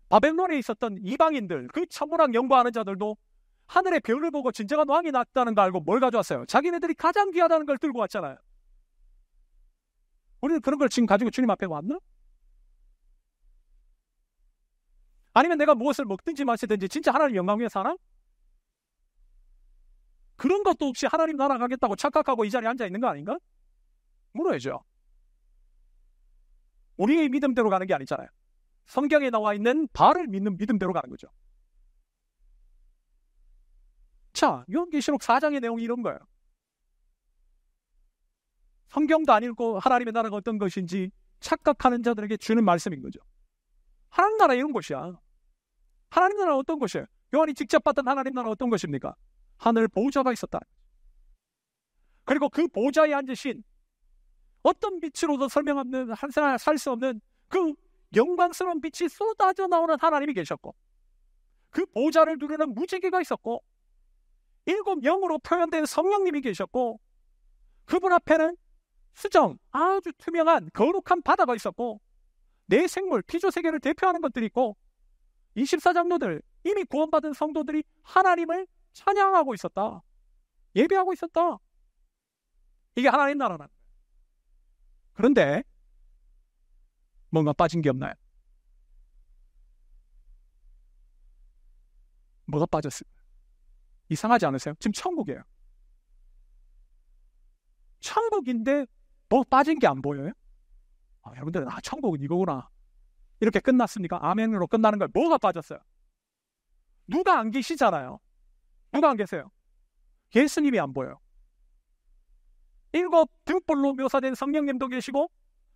바벨론에 있었던 이방인들, 그 천문학 연구하는 자들도 하늘의 별을 보고 진정한 왕이 났다는 거 알고 뭘 가져왔어요? 자기네들이 가장 귀하다는 걸 들고 왔잖아요. 우리는 그런 걸 지금 가지고 주님 앞에 왔나? 아니면 내가 무엇을 먹든지 마시든지 진짜 하나님 영광 위에 사나? 그런 것도 없이 하나님 나라 가겠다고 착각하고 이 자리에 앉아있는 거 아닌가? 물어야죠. 우리의 믿음대로 가는 게 아니잖아요. 성경에 나와 있는 바를 믿는 믿음대로 가는 거죠. 자, 요한계시록 4장의 내용이 이런 거예요. 성경도 안 읽고 하나님의 나라가 어떤 것인지 착각하는 자들에게 주는 말씀인 거죠. 하나님 나라 이런 것이야. 하나님 나라 어떤 것이에요? 요한이 직접 봤던 하나님 나라 어떤 것입니까? 하늘 보좌가 있었다. 그리고 그 보좌에 앉으신 어떤 빛으로도 설명하는 한 사람 살 수 없는 그 영광스러운 빛이 쏟아져 나오는 하나님이 계셨고, 그 보좌를 두르는 무지개가 있었고, 7 영으로 표현된 성령님이 계셨고, 그분 앞에는 수정, 아주 투명한 거룩한 바다가 있었고, 내 생물, 피조 세계를 대표하는 것들이 있고, 24장로들, 이미 구원받은 성도들이 하나님을 찬양하고 있었다. 예배하고 있었다. 이게 하나님 나라라는 거예요. 그런데 뭔가 빠진 게 없나요? 뭐가 빠졌을까요? 이상하지 않으세요? 지금 천국이에요. 천국인데 뭐 빠진 게 안 보여요? 여러분들은 천국은 이거구나. 이렇게 끝났습니까? 아멘으로 끝나는 거예요. 뭐가 빠졌어요? 누가 안 계시잖아요. 누가 안 계세요? 예수님이 안 보여요. 7 등불로 묘사된 성령님도 계시고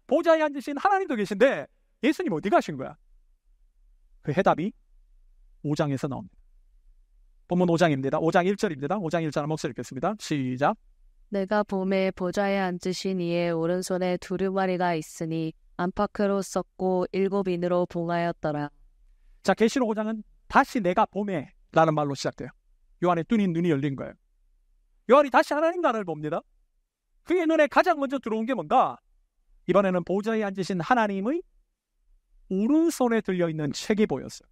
보좌에 앉으신 하나님도 계신데 예수님 어디 가신 거야? 그 해답이 5장에서 나옵니다. 본문 5장입니다. 5장 1절입니다. 5장 1절 목소리 읽겠습니다. 시작. 내가 봄에 보좌에 앉으신 이의 오른손에 두루마리가 있으니 안팎으로 썼고 7인으로 봉하였더라. 자, 계시록 5장은 다시 내가 봄에 라는 말로 시작돼요. 요한의 눈이 열린 거예요. 요한이 다시 하나님 나라를 봅니다. 그의 눈에 가장 먼저 들어온 게 뭔가? 이번에는 보좌에 앉으신 하나님의 오른손에 들려있는 책이 보였어요.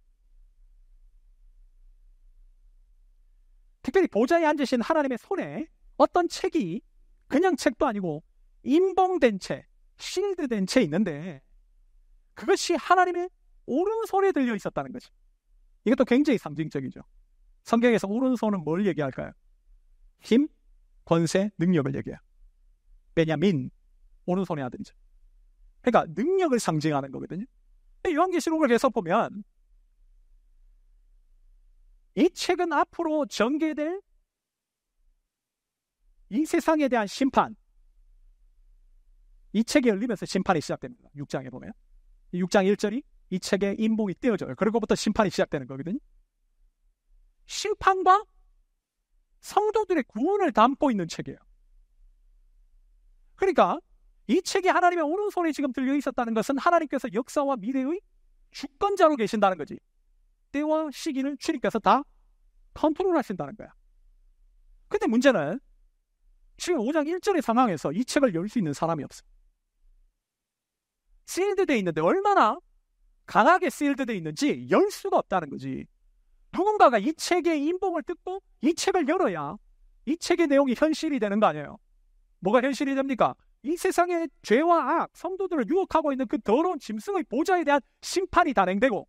특별히 보좌에 앉으신 하나님의 손에 어떤 책이 그냥 책도 아니고 인봉된 채, 실드된 채 있는데 그것이 하나님의 오른손에 들려 있었다는 거지. 이것도 굉장히 상징적이죠. 성경에서 오른손은 뭘 얘기할까요? 힘, 권세, 능력을 얘기해요. 베냐민, 오른손의 아들이죠. 그러니까 능력을 상징하는 거거든요. 요한계시록을 계속 보면 이 책은 앞으로 전개될 이 세상에 대한 심판, 이 책이 열리면서 심판이 시작됩니다. 6장에 보면 6장 1절이 이 책의 인봉이 떼어져요. 그리고부터 심판이 시작되는 거거든요. 심판과 성도들의 구원을 담고 있는 책이에요. 그러니까 이 책이 하나님의 오른손에 지금 들려 있었다는 것은 하나님께서 역사와 미래의 주권자로 계신다는 거지. 때와 시기를 주님께서 다 컨트롤하신다는 거야. 근데 문제는 지금 5장 1절의 상황에서 이 책을 열 수 있는 사람이 없어. 시일드되어 있는데 얼마나 강하게 시일드되어 있는지 열 수가 없다는 거지. 누군가가 이 책의 인봉을 뜯고 이 책을 열어야 이 책의 내용이 현실이 되는 거 아니에요. 뭐가 현실이 됩니까? 이 세상의 죄와 악, 성도들을 유혹하고 있는 그 더러운 짐승의 보좌에 대한 심판이 단행되고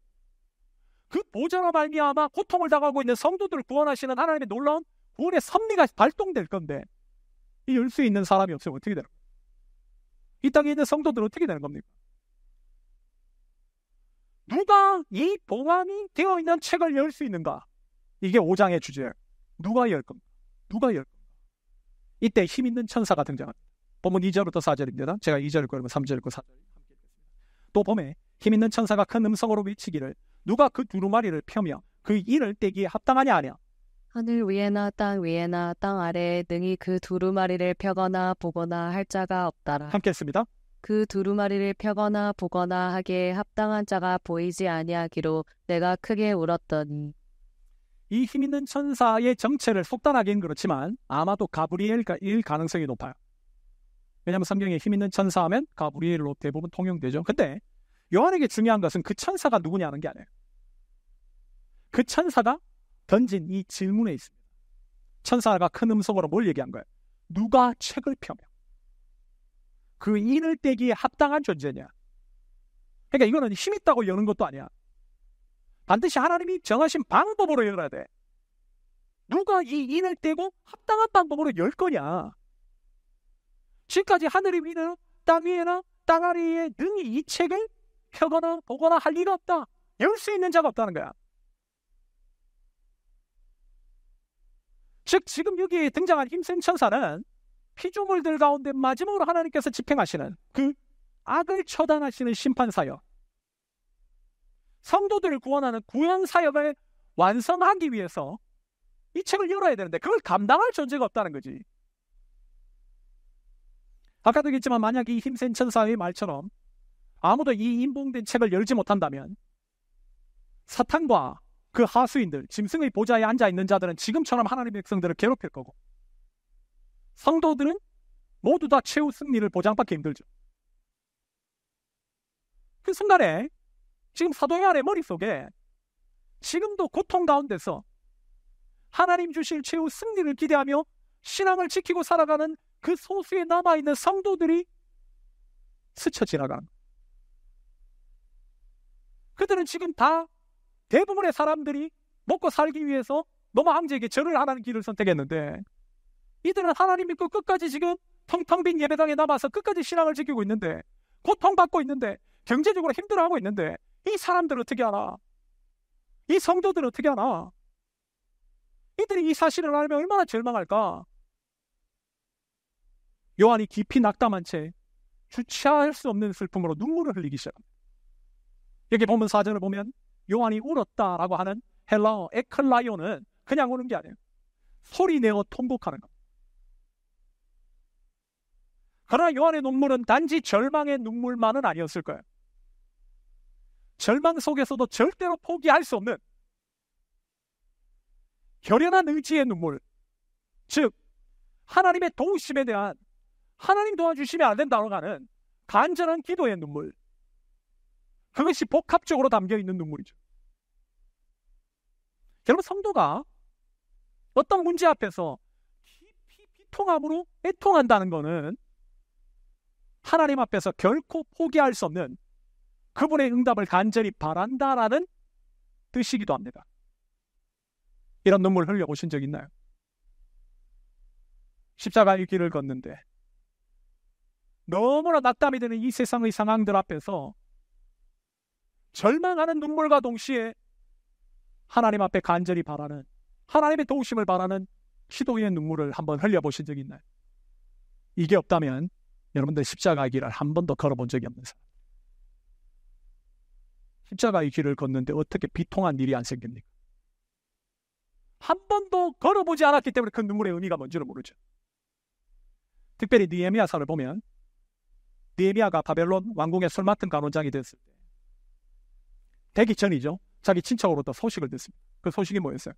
그 보좌로 말미암아 고통을 당하고 있는 성도들을 구원하시는 하나님의 놀라운 구원의 섭리가 발동될 건데 이 열 수 있는 사람이 없으면 어떻게 되는 거예요? 이 땅에 있는 성도들은 어떻게 되는 겁니까? 누가 이 봉함이 되어 있는 책을 열 수 있는가? 이게 5장의 주제예요. 누가 열 겁니까? 누가 열 겁니까? 이때 힘 있는 천사가 등장합니다. 본문 2절부터 4절입니다. 제가 2절 읽고 3절 읽고 4절 함께 읽겠습니다. 또 봄에 힘 있는 천사가 큰 음성으로 외치기를 누가 그 두루마리를 펴며 그 일을 떼기에 합당하냐 하냐. 하늘 위에나 땅 위에나 땅 아래에 능히 그 두루마리를 펴거나 보거나 할 자가 없다라. 함께 했습니다. 그 두루마리를 펴거나 보거나 하기에 합당한 자가 보이지 아니하기로 내가 크게 울었더니. 이 힘 있는 천사의 정체를 속단하기는 그렇지만 아마도 가브리엘일 가능성이 높아요. 왜냐하면 성경에 힘 있는 천사 하면 가브리엘로 대부분 통용되죠. 근데 요한에게 중요한 것은 그 천사가 누구냐는 게 아니에요. 그 천사가 던진 이 질문에 있습니다. 천사가 큰 음성으로 뭘 얘기한 거예요? 누가 책을 펴며 그 인을 떼기에 합당한 존재냐? 그러니까 이거는 힘 있다고 여는 것도 아니야. 반드시 하나님이 정하신 방법으로 열어야 돼. 누가 이 인을 떼고 합당한 방법으로 열 거냐? 지금까지 하늘의 위나 땅 위에나 땅 아래에 능히 이 책을 펴거나 보거나 할 리가 없다. 열 수 있는 자가 없다는 거야. 즉 지금 여기에 등장한 힘센 천사는 피조물들 가운데 마지막으로 하나님께서 집행하시는 그 악을 처단하시는 심판사역, 성도들을 구원하는 구원사역을 완성하기 위해서 이 책을 열어야 되는데 그걸 감당할 존재가 없다는 거지. 아까도 얘기했지만 만약 이 힘센 천사의 말처럼 아무도 이 인봉된 책을 열지 못한다면 사탄과 그 하수인들, 짐승의 보좌에 앉아있는 자들은 지금처럼 하나님의 백성들을 괴롭힐 거고, 성도들은 모두 다 최후 승리를 보장받기 힘들죠. 그 순간에 지금 사도 요한의 머릿속에 지금도 고통 가운데서 하나님 주실 최후 승리를 기대하며 신앙을 지키고 살아가는 그 소수에 남아있는 성도들이 스쳐 지나가는 거예요. 그들은 지금 다 대부분의 사람들이 먹고 살기 위해서 노마 황제에게 절을 하라는 길을 선택했는데, 이들은 하나님 믿고 끝까지 지금 텅텅 빈 예배당에 남아서 끝까지 신앙을 지키고 있는데, 고통받고 있는데, 경제적으로 힘들어하고 있는데, 이 사람들을 어떻게 하나? 이 성도들을 어떻게 하나? 이들이 이 사실을 알면 얼마나 절망할까? 요한이 깊이 낙담한 채 주체할 수 없는 슬픔으로 눈물을 흘리기 시작합니다. 여기 보면 사전을 보면 요한이 울었다라고 하는 헬라어 에클라이오는 그냥 우는 게 아니에요. 소리내어 통곡하는 겁니다. 그러나 요한의 눈물은 단지 절망의 눈물만은 아니었을 거예요. 절망 속에서도 절대로 포기할 수 없는 결연한 의지의 눈물, 즉 하나님의 도우심에 대한, 하나님 도와주시면 안 된다고 하는 간절한 기도의 눈물, 그것이 복합적으로 담겨있는 눈물이죠. 여러분, 성도가 어떤 문제 앞에서 깊이 비통함으로 애통한다는 것은 하나님 앞에서 결코 포기할 수 없는 그분의 응답을 간절히 바란다라는 뜻이기도 합니다. 이런 눈물 흘려보신 적 있나요? 십자가의 길을 걷는데 너무나 낙담이 되는 이 세상의 상황들 앞에서 절망하는 눈물과 동시에 하나님 앞에 간절히 바라는, 하나님의 도우심을 바라는 기도의 눈물을 한번 흘려보신 적이 있나요? 이게 없다면 여러분들 십자가의 길을 한 번도 걸어본 적이 없는 사람. 십자가의 길을 걷는데 어떻게 비통한 일이 안 생깁니까? 한 번도 걸어보지 않았기 때문에 그 눈물의 의미가 뭔지를 모르죠. 특별히 느헤미야서를 보면 느헤미야가 바벨론 왕궁의 술 맡은 간원장이 됐을 때, 되기 전이죠. 자기 친척으로부터 소식을 듣습니다. 그 소식이 뭐였어요?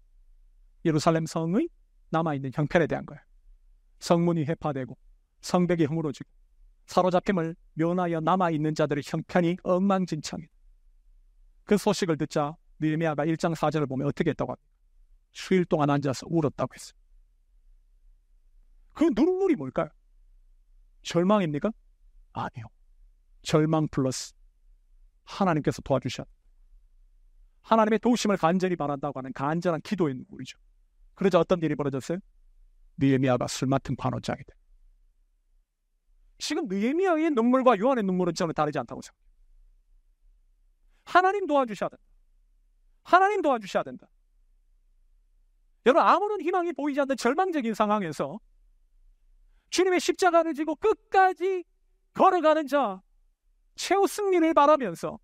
예루살렘 성의 남아있는 형편에 대한 거예요. 성문이 해파되고 성벽이 허물어지고 사로잡힘을 면하여 남아있는 자들의 형편이 엉망진창이다. 그 소식을 듣자 느헤미야가 1장 4절을 보면 어떻게 했다고 합니까? 수일 동안 앉아서 울었다고 했어요. 그 눈물이 뭘까요? 절망입니까? 아니요. 절망 플러스 하나님께서 도와주셔야 합니다. 하나님의 도우심을 간절히 바란다고 하는 간절한 기도의 눈물이죠. 그러자 어떤 일이 벌어졌어요? 느헤미야가 술 맡은 관원장이 돼. 지금 느헤미야의 눈물과 요한의 눈물은 저는 다르지 않다고 생각해요. 하나님 도와주셔야 된다. 하나님 도와주셔야 된다. 여러분, 아무런 희망이 보이지 않는 절망적인 상황에서 주님의 십자가를 지고 끝까지 걸어가는 자, 최후 승리를 바라면서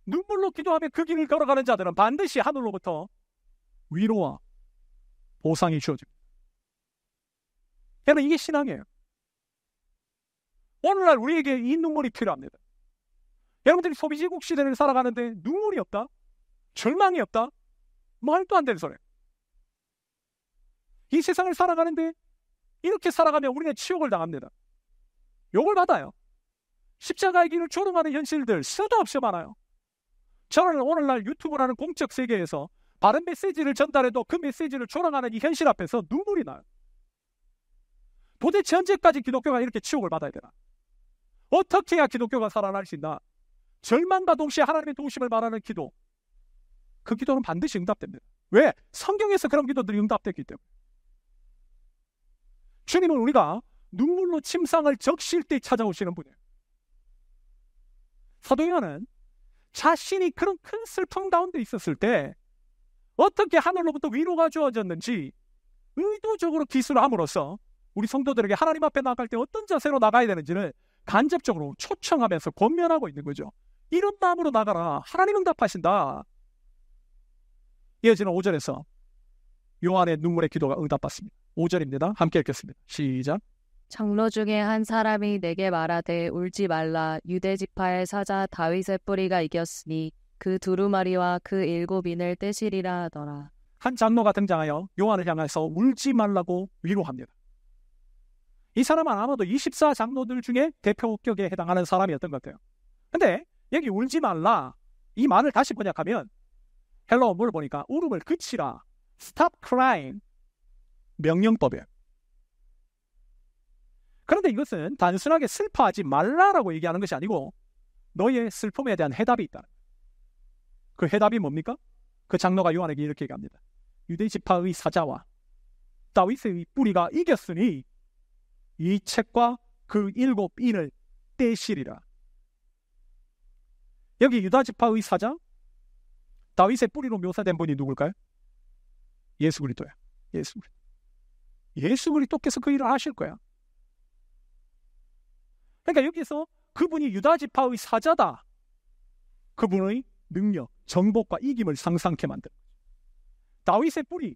눈물로 기도하며 그 길을 걸어가는 자들은 반드시 하늘로부터 위로와 보상이 주어집니다. 여러분, 이게 신앙이에요. 오늘날 우리에게 이 눈물이 필요합니다. 여러분들이 소비지국 시대를 살아가는데 눈물이 없다? 절망이 없다? 말도 안 되는 소리예요. 이 세상을 살아가는데 이렇게 살아가면 우리는 치욕을 당합니다. 욕을 받아요. 십자가의 길을 조롱하는 현실들 수도 없이 많아요. 저는 오늘날 유튜브라는 공적 세계에서 바른 메시지를 전달해도 그 메시지를 조롱하는 이 현실 앞에서 눈물이 나요. 도대체 언제까지 기독교가 이렇게 치욕을 받아야 되나? 어떻게 해야 기독교가 살아날 수 있나? 절망과 동시에 하나님의 도우심을 말하는 기도, 그 기도는 반드시 응답됩니다. 왜? 성경에서 그런 기도들이 응답됐기 때문에. 주님은 우리가 눈물로 침상을 적실 때 찾아오시는 분이에요. 사도 요한은 자신이 그런 큰 슬픔 가운데 있었을 때 어떻게 하늘로부터 위로가 주어졌는지 의도적으로 기술함으로써 우리 성도들에게 하나님 앞에 나갈 때 어떤 자세로 나가야 되는지를 간접적으로 초청하면서 권면하고 있는 거죠. 이런 마음으로 나가라. 하나님 응답하신다. 이어지는 5절에서 요한의 눈물의 기도가 응답받습니다. 5절입니다. 함께 읽겠습니다. 시작. 장로 중에 한 사람이 내게 말하되 울지 말라. 유대 지파의 사자 다윗의 뿌리가 이겼으니 그 두루마리와 그 7인을 떼시리라 하더라. 한 장로가 등장하여 요한을 향해서 울지 말라고 위로합니다. 이 사람은 아마도 24장로들 중에 대표격에 해당하는 사람이었던 것 같아요. 근데 여기 울지 말라, 이 말을 다시 번역하면 헬라어 뭘 보니까 울음을 그치라, stop crying, 명령법이에요. 그런데 이것은 단순하게 슬퍼하지 말라라고 얘기하는 것이 아니고 너의 슬픔에 대한 해답이 있다. 그 해답이 뭡니까? 그 장로가 요한에게 이렇게 얘기합니다. 유대 지파의 사자와 다윗의 뿌리가 이겼으니 이 책과 그 7인을 떼시리라. 여기 유다 지파의 사자, 다윗의 뿌리로 묘사된 분이 누굴까요? 예수 그리스도야. 예수 그리스도께서 그 일을 하실 거야. 그러니까 여기서 그분이 유다 지파의 사자다. 그분의 능력, 정복과 이김을 상상케 만든 다윗의 뿌리,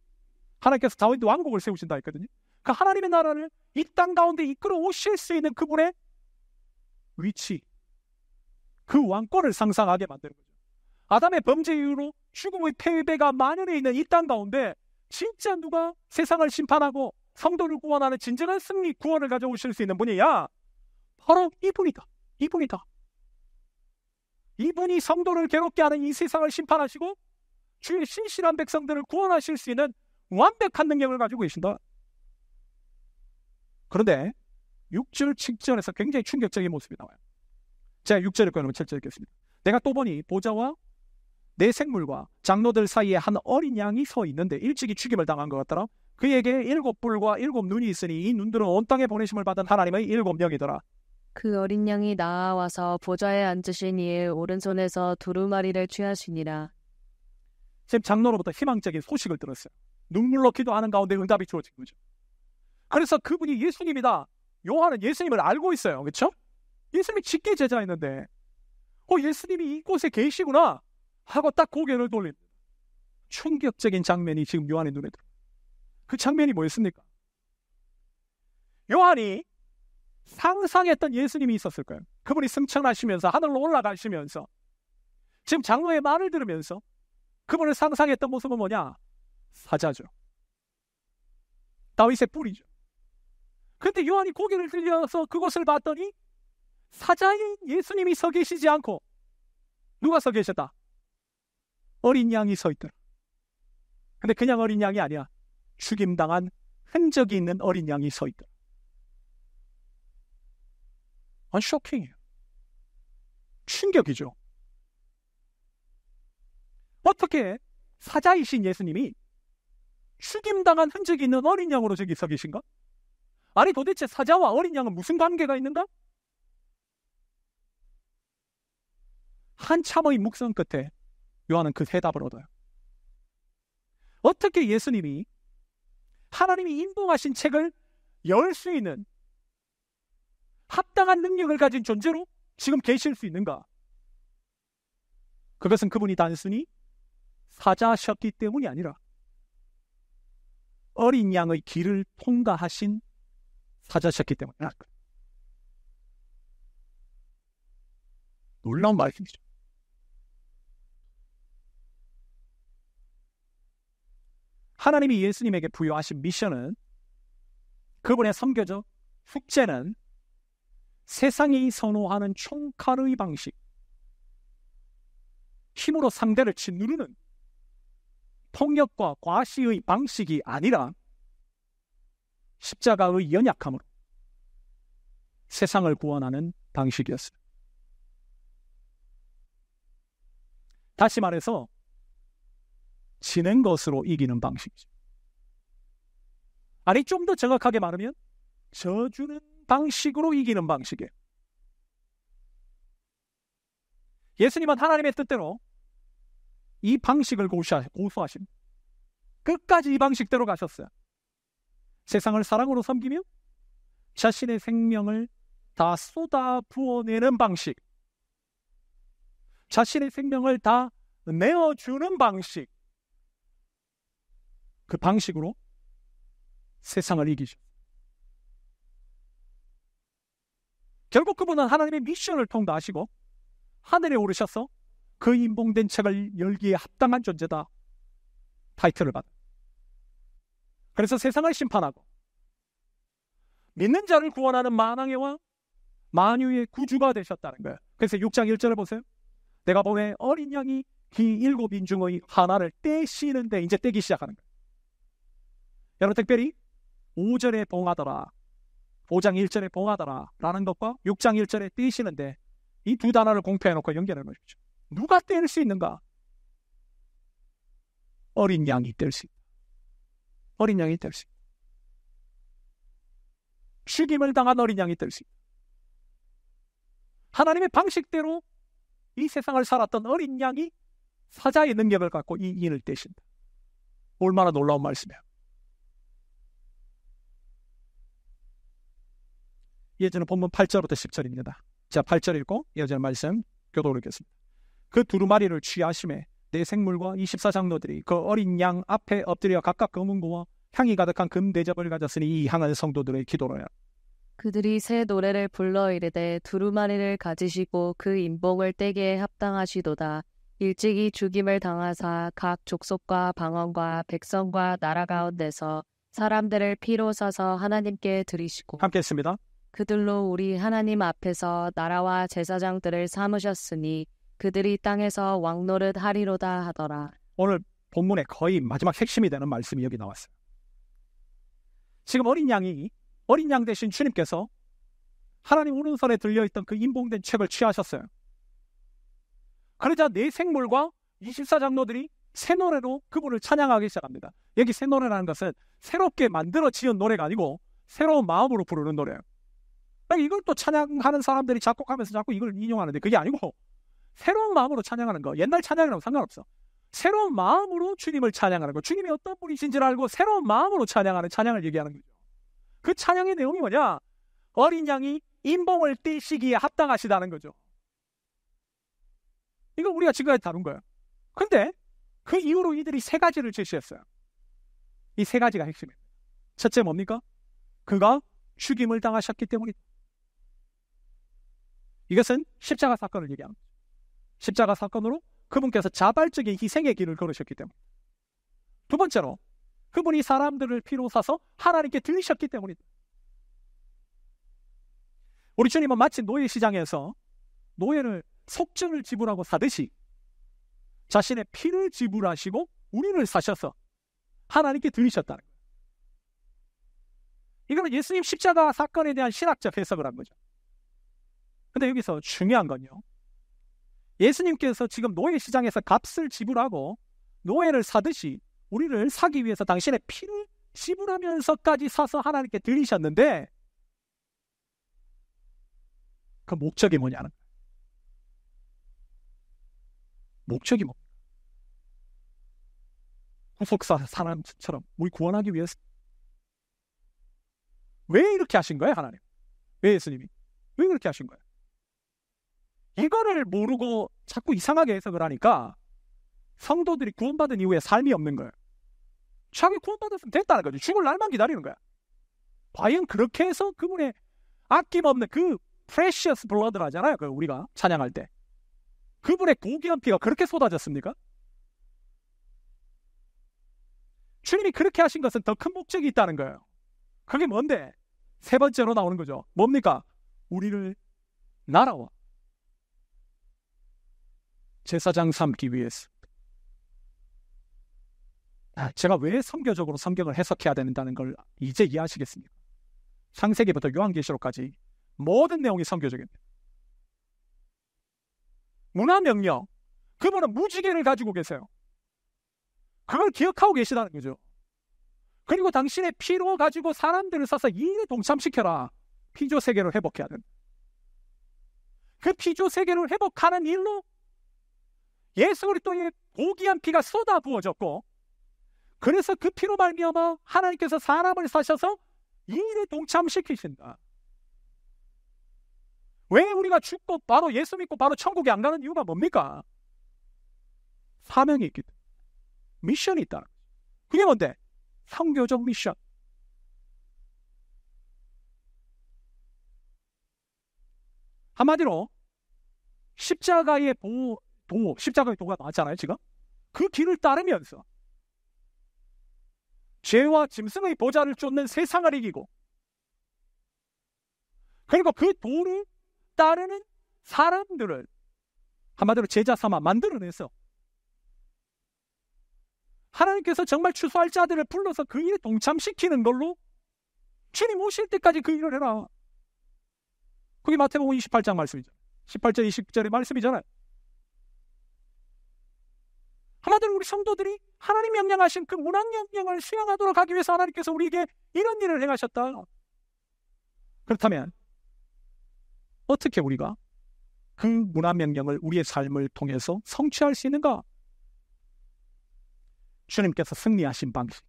하나님께서 다윗 왕국을 세우신다 했거든요. 그 하나님의 나라를 이 땅 가운데 이끌어 오실 수 있는 그분의 위치, 그 왕권을 상상하게 만드는 거죠. 아담의 범죄 이후로 죽음의 패배가 만연해 있는 이 땅 가운데 진짜 누가 세상을 심판하고 성도를 구원하는 진정한 승리, 구원을 가져오실 수 있는 분이야? 바로 이분이다. 이분이 성도를 괴롭게 하는 이 세상을 심판하시고 주의 신실한 백성들을 구원하실 수 있는 완벽한 능력을 가지고 계신다. 그런데 6절, 7절에서 굉장히 충격적인 모습이 나와요. 제가 6절을 꺼내면 7절 읽겠습니다. 내가 또 보니 보좌와 내 생물과 장로들 사이에 한 어린 양이 서 있는데 일찍이 죽임을 당한 것 같더라. 그에게 7뿔과 7눈이 있으니 이 눈들은 온 땅에 보내심을 받은 하나님의 7명이더라. 그 어린 양이 나아와서 보좌에 앉으신 이의 오른손에서 두루마리를 취하시니라. 지금 장로로부터 희망적인 소식을 들었어요. 눈물로 기도하는 가운데 응답이 주어진 거죠. 그래서 그분이 예수님이다. 요한은 예수님을 알고 있어요. 그렇죠? 예수님이 직계 제자였는데 예수님이 이곳에 계시구나 하고 딱 고개를 돌립니다. 충격적인 장면이 지금 요한의 눈에 들어요. 그 장면이 뭐였습니까? 요한이 상상했던 예수님이 있었을 거예요. 그분이 승천하시면서 하늘로 올라가시면서 지금 장로의 말을 들으면서 그분을 상상했던 모습은 뭐냐? 사자죠. 다윗의 뿌리죠. 그런데 요한이 고개를 들려서 그곳을 봤더니 사자인 예수님이 서 계시지 않고 누가 서 계셨다? 어린 양이 서 있더라. 근데 그냥 어린 양이 아니야. 죽임당한 흔적이 있는 어린 양이 서 있더라. 쇼킹해요. 충격이죠. 어떻게 사자이신 예수님이 죽임당한 흔적이 있는 어린 양으로 저기 서 계신가? 아니 도대체 사자와 어린 양은 무슨 관계가 있는가? 한참의 묵상 끝에 요한은 그 해답을 얻어요. 어떻게 예수님이 하나님이 인도하신 책을 열 수 있는 합당한 능력을 가진 존재로 지금 계실 수 있는가? 그것은 그분이 단순히 사자셨기 때문이 아니라 어린 양의 길을 통과하신 사자셨기 때문이다. 놀라운 말씀이죠. 하나님이 예수님에게 부여하신 미션은, 그분의 선교적 숙제는 세상이 선호하는 총칼의 방식, 힘으로 상대를 짓누르는 폭력과 과시의 방식이 아니라 십자가의 연약함으로 세상을 구원하는 방식이었어요. 다시 말해서 지는 것으로 이기는 방식이죠. 아니, 좀 더 정확하게 말하면 져주는 방식으로 이기는 방식이에요. 예수님은 하나님의 뜻대로 이 방식을 고수하십니다. 끝까지 이 방식대로 가셨어요. 세상을 사랑으로 섬기며 자신의 생명을 다 쏟아 부어내는 방식, 자신의 생명을 다 내어주는 방식, 그 방식으로 세상을 이기셨어요. 결국 그분은 하나님의 미션을 통과하시고 하늘에 오르셔서 그 인봉된 책을 열기에 합당한 존재다 타이틀을 받아. 그래서 세상을 심판하고 믿는 자를 구원하는 만왕의 왕, 만유의 구주가 되셨다는 거예요. 그래서 6장 1절을 보세요. 내가 보매 어린 양이 기 7인 중의 하나를 떼시는데 이제 떼기 시작하는 거예요. 여러분, 특별히 5절에 봉하더라, 5장 1절에 봉하더라 라는 것과 6장 1절에 떼시는데 이 두 단어를 공표해놓고 연결해 놓으십시오. 누가 뗄 수 있는가? 어린 양이 뗄 수 있다. 어린 양이 뗄 수 있다. 죽임을 당한 어린 양이 뗄 수 있다. 하나님의 방식대로 이 세상을 살았던 어린 양이 사자의 능력을 갖고 이 인을 떼신다. 얼마나 놀라운 말씀이에요. 이어지는 본문 8절부터 10절입니다. 자, 8절 읽고 이어지는 말씀 교독을 읽겠습니다. 그 두루마리를 취하심에 내 생물과 24장로들이 그 어린 양 앞에 엎드려 각각 검은고와 향이 가득한 금 대접을 가졌으니 이 향은 성도들의 기도로야. 그들이 새 노래를 불러 이르되 두루마리를 가지시고 그 인봉을 떼기에 합당하시도다. 일찍이 죽임을 당하사 각 족속과 방언과 백성과 나라 가운데서 사람들을 피로 사서 하나님께 드리시고 함께 했습니다. 그들로 우리 하나님 앞에서 나라와 제사장들을 삼으셨으니 그들이 땅에서 왕노릇 하리로다 하더라. 오늘 본문의 거의 마지막 핵심이 되는 말씀이 여기 나왔어요. 지금 어린 양 대신 주님께서 하나님 오른손에 들려있던 그 인봉된 책을 취하셨어요. 그러자 네 생물과 24장로들이 새 노래로 그분을 찬양하기 시작합니다. 여기 새 노래라는 것은 새롭게 만들어 지은 노래가 아니고 새로운 마음으로 부르는 노래예요. 이걸 또 찬양하는 사람들이 작곡하면서 자꾸 이걸 인용하는데 그게 아니고 새로운 마음으로 찬양하는 거. 옛날 찬양이라고 상관없어. 새로운 마음으로 주님을 찬양하는 거. 주님이 어떤 분이신지를 알고 새로운 마음으로 찬양하는 찬양을 얘기하는 거죠. 그 찬양의 내용이 뭐냐? 어린 양이 인봉을 떼시기에 합당하시다는 거죠. 이걸 우리가 지금까지 다룬 거예요. 근데 그 이후로 이들이 세 가지를 제시했어요. 이 세 가지가 핵심입니다. 첫째 뭡니까? 그가 죽임을 당하셨기 때문이다. 이것은 십자가 사건을 얘기합니다. 십자가 사건으로 그분께서 자발적인 희생의 길을 걸으셨기 때문이다. 두 번째로 그분이 사람들을 피로 사서 하나님께 드리셨기 때문이다. 우리 주님은 마치 노예 시장에서 노예를 속전을 지불하고 사듯이 자신의 피를 지불하시고 우리를 사셔서 하나님께 드리셨다는 거예요. 이거는 예수님 십자가 사건에 대한 신학적 해석을 한 거죠. 근데 여기서 중요한 건요, 예수님께서 지금 노예 시장에서 값을 지불하고 노예를 사듯이 우리를 사기 위해서 당신의 피를 지불하면서까지 사서 하나님께 드리셨는데 그 목적이 뭐냐는 거예요. 목적이 뭡니까? 후속사 사람처럼 우리 구원하기 위해서. 왜 이렇게 하신 거예요, 하나님? 왜 예수님이? 왜 그렇게 하신 거예요? 이거를 모르고 자꾸 이상하게 해석을 하니까 성도들이 구원받은 이후에 삶이 없는 거예요. 자기 구원받았으면 됐다는 거죠. 죽을 날만 기다리는 거야. 과연 그렇게 해서 그분의 아낌없는 그 precious blood를 하잖아요. 그 우리가 찬양할 때. 그분의 고귀한 피가 그렇게 쏟아졌습니까? 주님이 그렇게 하신 것은 더 큰 목적이 있다는 거예요. 그게 뭔데? 세 번째로 나오는 거죠. 뭡니까? 우리를 나라와 제사장 삼기 위해서. 제가 왜 선교적으로 성경을 해석해야 된다는 걸 이제 이해하시겠습니까? 창세기부터 요한계시록까지 모든 내용이 선교적입니다. 문화명령, 그분은 무지개를 가지고 계세요. 그걸 기억하고 계시다는 거죠. 그리고 당신의 피로 가지고 사람들을 써서 이 일에 동참시켜라. 피조 세계를 회복해야 된다. 그 피조 세계를 회복하는 일로 예수 그리스도의 고귀한 피가 쏟아 부어졌고, 그래서 그 피로 말미암아 하나님께서 사람을 사셔서 이 일에 동참시키신다. 왜 우리가 죽고 바로 예수 믿고 바로 천국에 안 가는 이유가 뭡니까? 사명이 있기 때문에. 미션이 있다. 그게 뭔데? 선교적 미션. 한마디로 십자가의 십자가의 도가 나왔잖아요, 지금. 그 길을 따르면서 죄와 짐승의 보좌를 쫓는 세상을 이기고, 그리고 그 도를 따르는 사람들을 한마디로 제자 삼아 만들어내서 하나님께서 정말 추수할 자들을 불러서 그 일에 동참시키는 걸로 주님 오실 때까지 그 일을 해라. 그게 마태복음 28장 말씀이죠. 18절 20절의 말씀이잖아요. 한마디로 우리 성도들이 하나님 명령하신 그 문화명령을 수행하도록 하기 위해서 하나님께서 우리에게 이런 일을 행하셨다. 그렇다면 어떻게 우리가 그 문화명령을 우리의 삶을 통해서 성취할 수 있는가? 주님께서 승리하신 방식,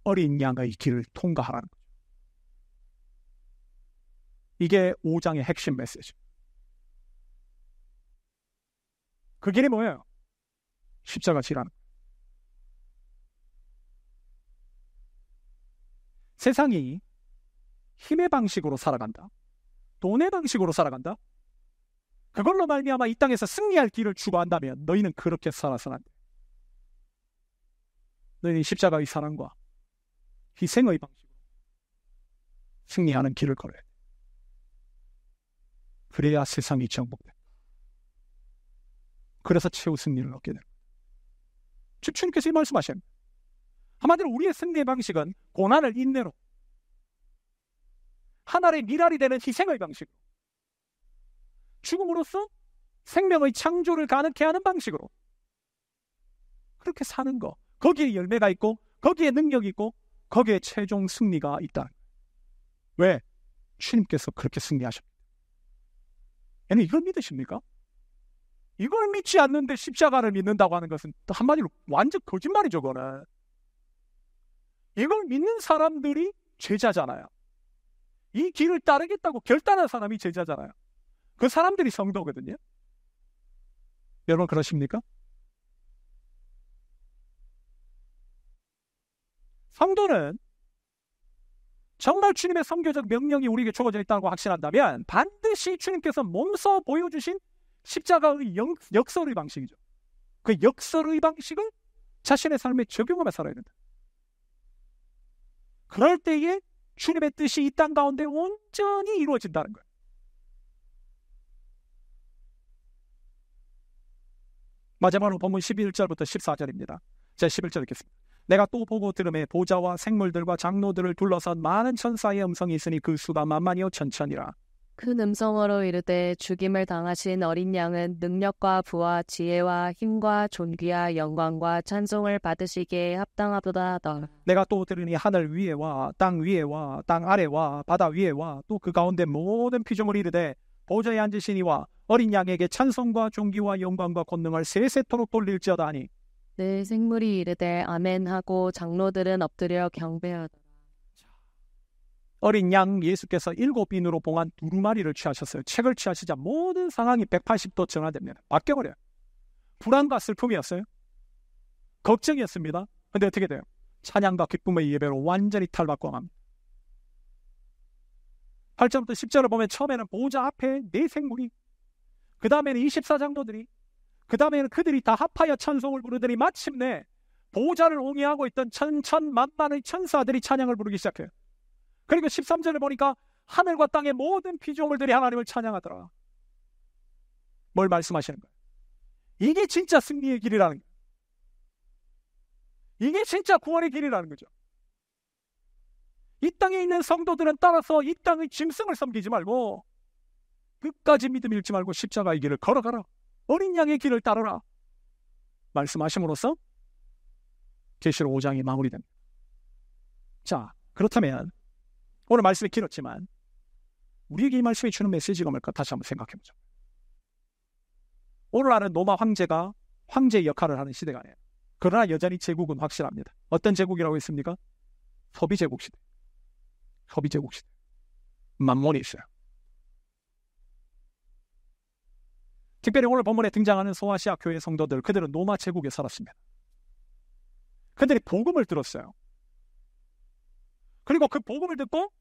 어린 양의 길을 통과하라는 거죠. 이게 5장의 핵심 메시지. 그 길이 뭐예요? 십자가 지라는 거예요. 세상이 힘의 방식으로 살아간다, 돈의 방식으로 살아간다, 그걸로 말미암아 이 땅에서 승리할 길을 추구한다면 너희는 그렇게 살아서는 안 돼. 너희는 십자가의 사랑과 희생의 방식으로 승리하는 길을 걸어야 돼. 그래야 세상이 정복돼. 그래서 최후 승리를 얻게 됩니다. 주님께서 이 말씀하십니다. 한마디로 우리의 승리의 방식은 고난을 인내로, 하나의 미랄이 되는 희생의 방식으로, 죽음으로써 생명의 창조를 가능케 하는 방식으로 그렇게 사는 거, 거기에 열매가 있고 거기에 능력이 있고 거기에 최종 승리가 있다. 왜? 주님께서 그렇게 승리하십니다. 얘는 이걸 믿으십니까? 이걸 믿지 않는데 십자가를 믿는다고 하는 것은 한마디로 완전 거짓말이죠. 그거는. 이걸 믿는 사람들이 제자잖아요. 이 길을 따르겠다고 결단한 사람이 제자잖아요. 그 사람들이 성도거든요. 여러분 그러십니까? 성도는 정말 주님의 선교적 명령이 우리에게 주어져 있다고 확신한다면 반드시 주님께서 몸소 보여주신 십자가의 역설의 방식이죠. 그 역설의 방식을 자신의 삶에 적용하며 살아야 된다. 그럴 때에 주님의 뜻이 이 땅 가운데 온전히 이루어진다는 거예요. 마지막으로 본문 11절부터 14절입니다. 제 11절 읽겠습니다. 내가 또 보고 들음에 보좌와 생물들과 장로들을 둘러싼 많은 천사의 음성이 있으니 그 수가 만만이요 천천이라. 큰 음성으로 이르되 죽임을 당하신 어린 양은 능력과 부와 지혜와 힘과 존귀와 영광과 찬송을 받으시기에 합당하도다 하더라. 내가 또 들으니 하늘 위에와 땅 위에와 땅 아래와 바다 위에와 또 그 가운데 모든 피조물이 이르되 보좌에 앉으신 이와 어린 양에게 찬송과 존귀와 영광과 권능을 세세토록 돌릴지어다 하니 늘 생물이 이르되 아멘 하고 장로들은 엎드려 경배하더라. 어린 양 예수께서 7인으로 봉한 두루마리를 취하셨어요. 책을 취하시자 모든 상황이 180도 전환됩니다. 바뀌어버려요. 불안과 슬픔이었어요. 걱정이었습니다. 근데 어떻게 돼요? 찬양과 기쁨의 예배로 완전히 탈바꿈합니다. 8절부터 10절을 보면 처음에는 보호자 앞에 4생물이, 그 다음에는 24장로들이, 그 다음에는 그들이 다 합하여 찬송을 부르더니 마침내 보호자를 옹이하고 있던 천천만만의 천사들이 찬양을 부르기 시작해요. 그리고 13절을 보니까 하늘과 땅의 모든 피조물들이 하나님을 찬양하더라. 뭘 말씀하시는 거예요? 이게 진짜 승리의 길이라는 거예요. 이게 진짜 구원의 길이라는 거죠. 이 땅에 있는 성도들은 따라서 이 땅의 짐승을 섬기지 말고 끝까지 믿음 잃지 말고 십자가의 길을 걸어가라. 어린 양의 길을 따르라. 말씀하심으로써 계시록 5장이 마무리됩니다. 자, 그렇다면 오늘 말씀이 길었지만 우리에게 이 말씀이 주는 메시지가 뭘까 다시 한번 생각해보자. 오늘날은 로마 황제가 황제의 역할을 하는 시대가 아니에요. 그러나 여전히 제국은 확실합니다. 어떤 제국이라고 했습니까? 소비제국 시대. 소비제국 시대. 만몬이 있어요. 특별히 오늘 본문에 등장하는 소아시아 교회 성도들, 그들은 로마 제국에 살았습니다. 그들이 복음을 들었어요. 그리고 그 복음을 듣고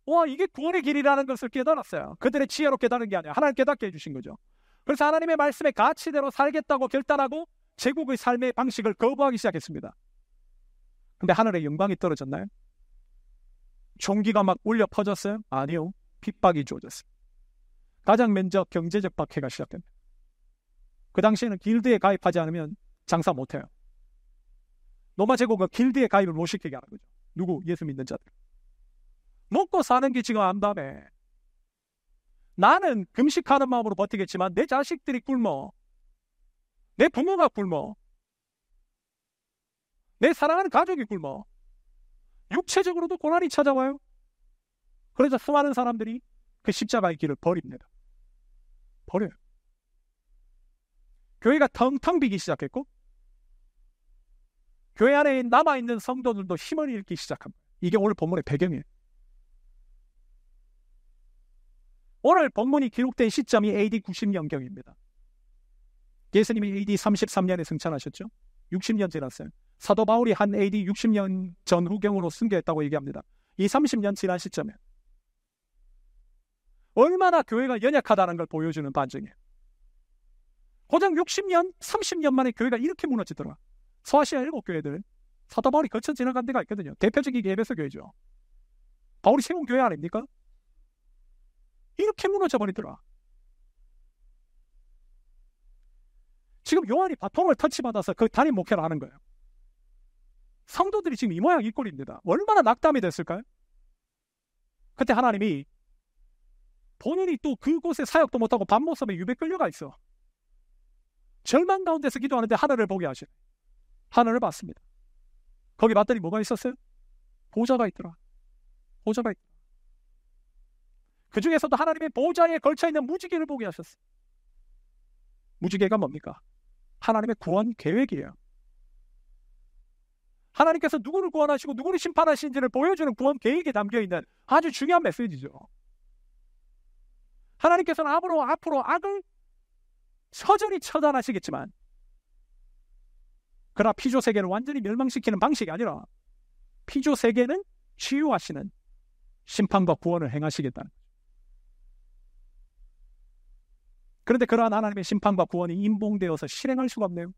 와, 이게 구원의 길이라는 것을 깨달았어요. 그들의 지혜로 깨달은 게 아니라 하나님 깨닫게 해주신 거죠. 그래서 하나님의 말씀의 가치대로 살겠다고 결단하고 제국의 삶의 방식을 거부하기 시작했습니다. 근데 하늘의 영광이 떨어졌나요? 종기가 막 울려 퍼졌어요? 아니요. 핍박이 주어졌어요. 가장 먼저 경제적 박해가 시작됩니다. 그 당시에는 길드에 가입하지 않으면 장사 못해요. 로마 제국은 길드에 가입을 못 시키게 하는 거죠. 누구? 예수 믿는 자들. 먹고 사는 게 지금 암담해. 나는 금식하는 마음으로 버티겠지만 내 자식들이 굶어. 내 부모가 굶어. 내 사랑하는 가족이 굶어. 육체적으로도 고난이 찾아와요. 그래서 수많은 사람들이 그 십자가의 길을 버립니다. 버려요. 교회가 텅텅 비기 시작했고 교회 안에 남아있는 성도들도 힘을 잃기 시작합니다. 이게 오늘 본문의 배경이에요. 오늘 본문이 기록된 시점이 AD 90년경입니다. 예수님이 AD 33년에 승천하셨죠. 60년 지났어요. 사도 바울이 한 AD 60년 전후경으로 순교했다고 얘기합니다. 이 30년 지난 시점에 얼마나 교회가 연약하다는 걸 보여주는 반증이에요. 고작 60년, 30년 만에 교회가 이렇게 무너지더라. 소아시아 7교회들 사도 바울이 거쳐 지나간 데가 있거든요. 대표적인 게 에베소 교회죠. 바울이 세운 교회 아닙니까? 이렇게 무너져 버리더라. 지금 요한이 바통을 터치받아서 그 단임 목회를 하는 거예요. 성도들이 지금 이 모양 이 꼴입니다. 얼마나 낙담이 됐을까요? 그때 하나님이 본인이 또 그곳에 사역도 못하고 밤모섬에 유배 끌려가 있어. 절망 가운데서 기도하는데 하늘을 보게 하시네. 하늘을 봤습니다. 거기 봤더니 뭐가 있었어요? 보좌가 있더라. 보좌가 있더라. 그 중에서도 하나님의 보좌에 걸쳐있는 무지개를 보게 하셨어요. 무지개가 뭡니까? 하나님의 구원 계획이에요. 하나님께서 누구를 구원하시고 누구를 심판하시는지를 보여주는 구원 계획에 담겨있는 아주 중요한 메시지죠. 하나님께서는 앞으로 악을 서전히 처단하시겠지만 그러나 피조세계를 완전히 멸망시키는 방식이 아니라 피조세계는 치유하시는 심판과 구원을 행하시겠다는 거죠. 그런데 그러한 하나님의 심판과 구원이 임봉되어서 실행할 수가 없네요.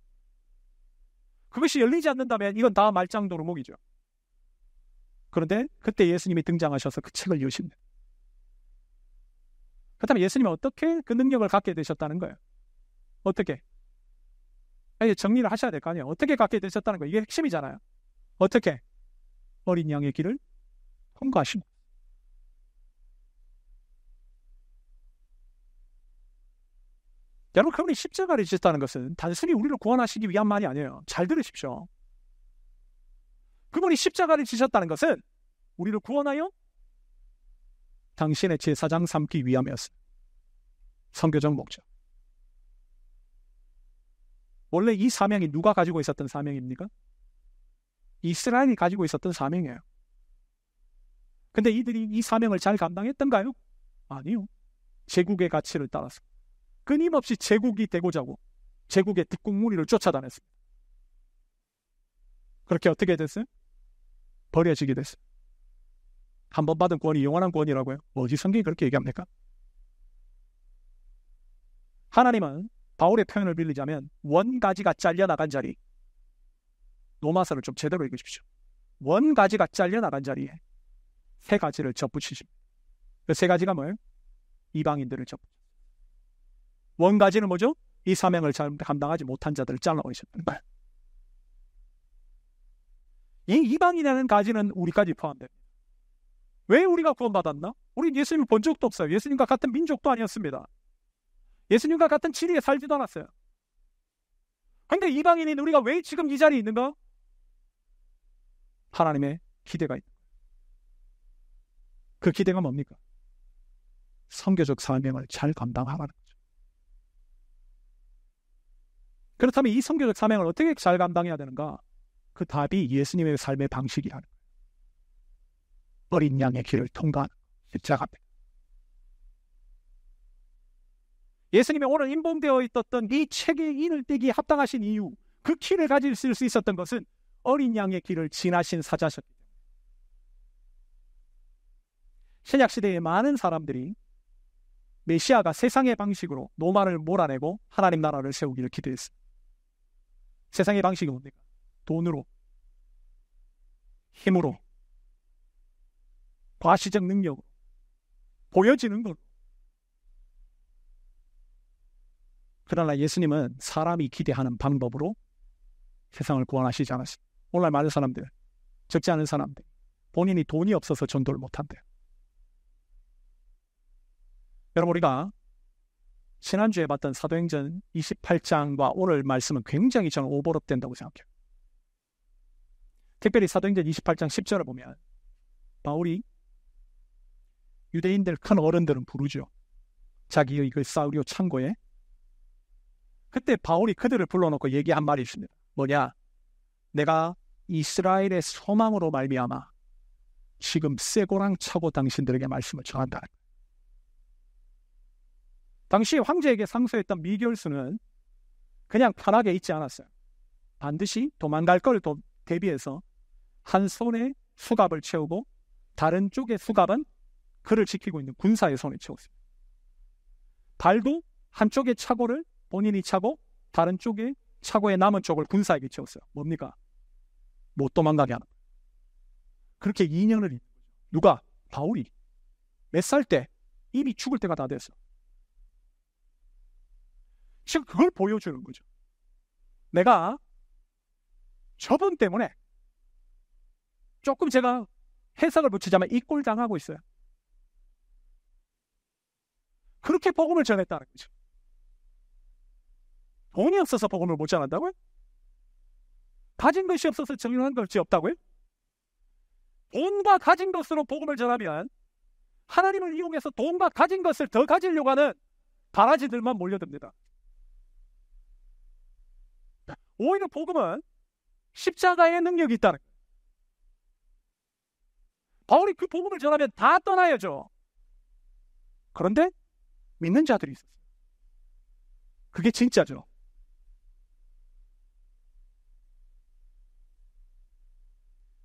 그것이 열리지 않는다면 이건 다 말짱도루묵이죠. 그런데 그때 예수님이 등장하셔서 그 책을 여십니다. 그렇다면 예수님은 어떻게 그 능력을 갖게 되셨다는 거예요? 어떻게? 아니, 정리를 하셔야 될 거 아니에요. 어떻게 갖게 되셨다는 거예요? 이게 핵심이잖아요. 어떻게? 어린 양의 길을 통과하시고. 여러분, 그분이 십자가를 지셨다는 것은 단순히 우리를 구원하시기 위함만이 아니에요. 잘 들으십시오. 그분이 십자가를 지셨다는 것은 우리를 구원하여 당신의 제사장 삼기 위함이었어요. 선교적 목적. 원래 이 사명이 누가 가지고 있었던 사명입니까? 이스라엘이 가지고 있었던 사명이에요. 근데 이들이 이 사명을 잘 감당했던가요? 아니요. 제국의 가치를 따라서 끊임없이 제국이 되고자 하고 제국의 뒷국무리를 쫓아다녔습니다. 그렇게 어떻게 됐어요? 버려지게 됐어요. 한 번 받은 구원이 영원한 구원이라고요? 어디 성경이 그렇게 얘기합니까? 하나님은 바울의 표현을 빌리자면 원가지가 잘려나간 자리, 로마서를 좀 제대로 읽으십시오. 원가지가 잘려나간 자리에 세 가지를 접붙이십니다. 그 세 가지가 뭐예요? 이방인들을 접붙이십니다. 원가지는 뭐죠? 이 사명을 잘 감당하지 못한 자들을 잘라버리셨다는 거예요. 이 이방인이라는 가지는 우리까지 포함됩니다. 왜 우리가 구원받았나? 우리 예수님을 본 적도 없어요. 예수님과 같은 민족도 아니었습니다. 예수님과 같은 지리에 살지도 않았어요. 그런데 이방인인 우리가 왜 지금 이 자리에 있는가? 하나님의 기대가 있는 거예요. 그 기대가 뭡니까? 선교적 사명을 잘 감당하라는 거죠. 그렇다면 이 선교적 사명을 어떻게 잘 감당해야 되는가? 그 답이 예수님의 삶의 방식이라는 거예요. 어린 양의 길을 통과하는 십자가입니다. 예수님이 오늘 인봉되어 있었던 이 책에 인을 떼기에 합당하신 이유, 그 길을 가질 수 있었던 것은 어린 양의 길을 지나신 사자셨기 때문에. 신약시대의 많은 사람들이 메시아가 세상의 방식으로 노마를 몰아내고 하나님 나라를 세우기를 기대했습니다. 세상의 방식이 뭡니까? 돈으로, 힘으로, 과시적 능력으로, 보여지는 걸로. 그러나 예수님은 사람이 기대하는 방법으로 세상을 구원하시지 않았습니다. 오늘날 많은 사람들, 적지 않은 사람들, 본인이 돈이 없어서 전도를 못한대요. 여러분, 우리가 지난주에 봤던 사도행전 28장과 오늘 말씀은 굉장히 저는 오버랩된다고 생각해요. 특별히 사도행전 28장 10절을 보면 바울이 유대인들 큰 어른들은 부르죠. 자기의 그 사우리오 창고에. 그때 바울이 그들을 불러놓고 얘기한 말이 있습니다. 뭐냐? 내가 이스라엘의 소망으로 말미암아 지금 쇠고랑 차고 당신들에게 말씀을 전한다. 당시 황제에게 상소했던 미결수는 그냥 편하게 있지 않았어요. 반드시 도망갈 걸 대비해서 한 손에 수갑을 채우고 다른 쪽의 수갑은 그를 지키고 있는 군사의 손에 채웠습니다. 발도 한쪽의 차고를 본인이 차고 다른 쪽에 차고의 남은 쪽을 군사에게 채웠어요. 뭡니까? 못 도망가게 하는 거예요. 그렇게 2년을 있는 거죠. 누가? 바울이. 몇 살 때? 이미 죽을 때가 다 됐어요. 지금 그걸 보여주는 거죠. 내가 저분 때문에 조금 제가 해석을 붙이자면 이 꼴 당하고 있어요. 그렇게 복음을 전했다는 거죠. 돈이 없어서 복음을 못 전한다고요? 가진 것이 없어서 정리한 것이 없다고요? 돈과 가진 것으로 복음을 전하면 하나님을 이용해서 돈과 가진 것을 더 가지려고 하는 바라지들만 몰려듭니다. 오히려 복음은 십자가의 능력이 있다는 거예요. 바울이 그 복음을 전하면 다 떠나야죠. 그런데 믿는 자들이 있었어요. 그게 진짜죠.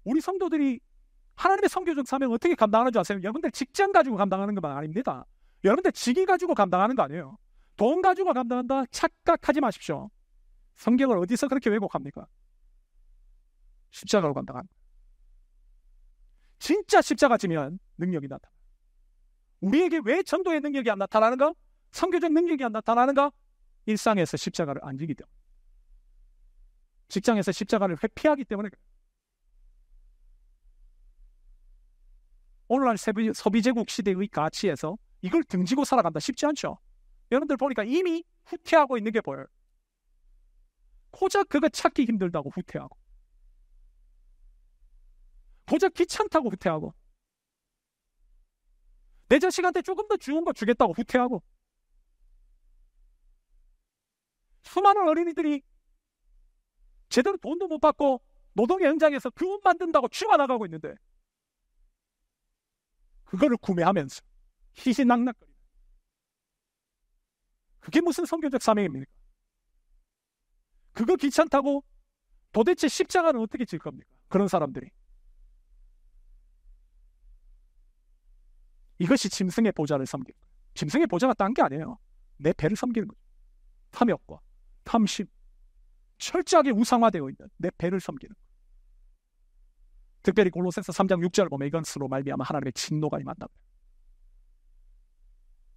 우리 성도들이 하나님의 선교적 사명을 어떻게 감당하는 줄 아세요? 여러분들 직장 가지고 감당하는 것만 아닙니다. 여러분들 직위 가지고 감당하는 거 아니에요. 돈 가지고 감당한다 착각하지 마십시오. 성경을 어디서 그렇게 왜곡합니까? 십자가로 감당합니다. 진짜 십자가 지면 능력이 나타나요. 우리에게 왜 전도의 능력이 안 나타나는가? 선교적 능력이 안 나타나는가? 일상에서 십자가를 안 지기 때문에. 직장에서 십자가를 회피하기 때문에 그래요. 오늘날 소비제국 시대의 가치에서 이걸 등지고 살아간다 쉽지 않죠. 여러분들 보니까 이미 후퇴하고 있는 게 보여요. 고작 그거 찾기 힘들다고 후퇴하고, 고작 귀찮다고 후퇴하고, 내 자식한테 조금 더 좋은 거 주겠다고 후퇴하고, 수많은 어린이들이 제대로 돈도 못 받고 노동의 현장에서 그 옷 만든다고 죽어나가고 있는데 그거를 구매하면서 희희낙낙거리는, 그게 무슨 선교적 사명입니까? 그거 귀찮다고 도대체 십자가는 어떻게 질 겁니까? 그런 사람들이. 이것이 짐승의 보좌를 섬기는 거예요. 짐승의 보좌가 딴 게 아니에요. 내 배를 섬기는 거죠. 탐욕과 탐심, 철저하게 우상화되어 있는 내 배를 섬기는 거예요. 특별히 골로새서 3장 6절을 보면 이것으로 말미암아 하나님의 진노가 임한다.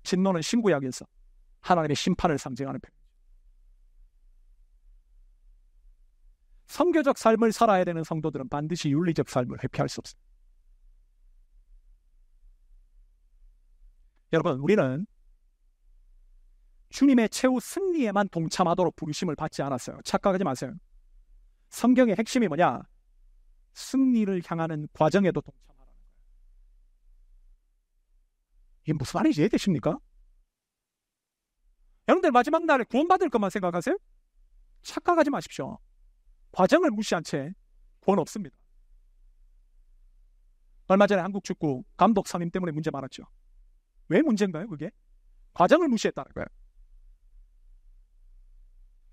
진노는 신구약에서 하나님의 심판을 상징하는 표현이죠. 선교적 삶을 살아야 되는 성도들은 반드시 윤리적 삶을 회피할 수 없습니다. 여러분, 우리는 주님의 최후 승리에만 동참하도록 부르심을 받지 않았어요. 착각하지 마세요. 성경의 핵심이 뭐냐? 승리를 향하는 과정에도 동참하라는 거예요. 이게 무슨 말인지 이해되십니까? 여러분들 마지막 날에 구원받을 것만 생각하세요? 착각하지 마십시오. 과정을 무시한 채 구원 없습니다. 얼마 전에 한국 축구 감독 선임 때문에 문제 많았죠. 왜 문제인가요, 그게? 과정을 무시했다는 거예요.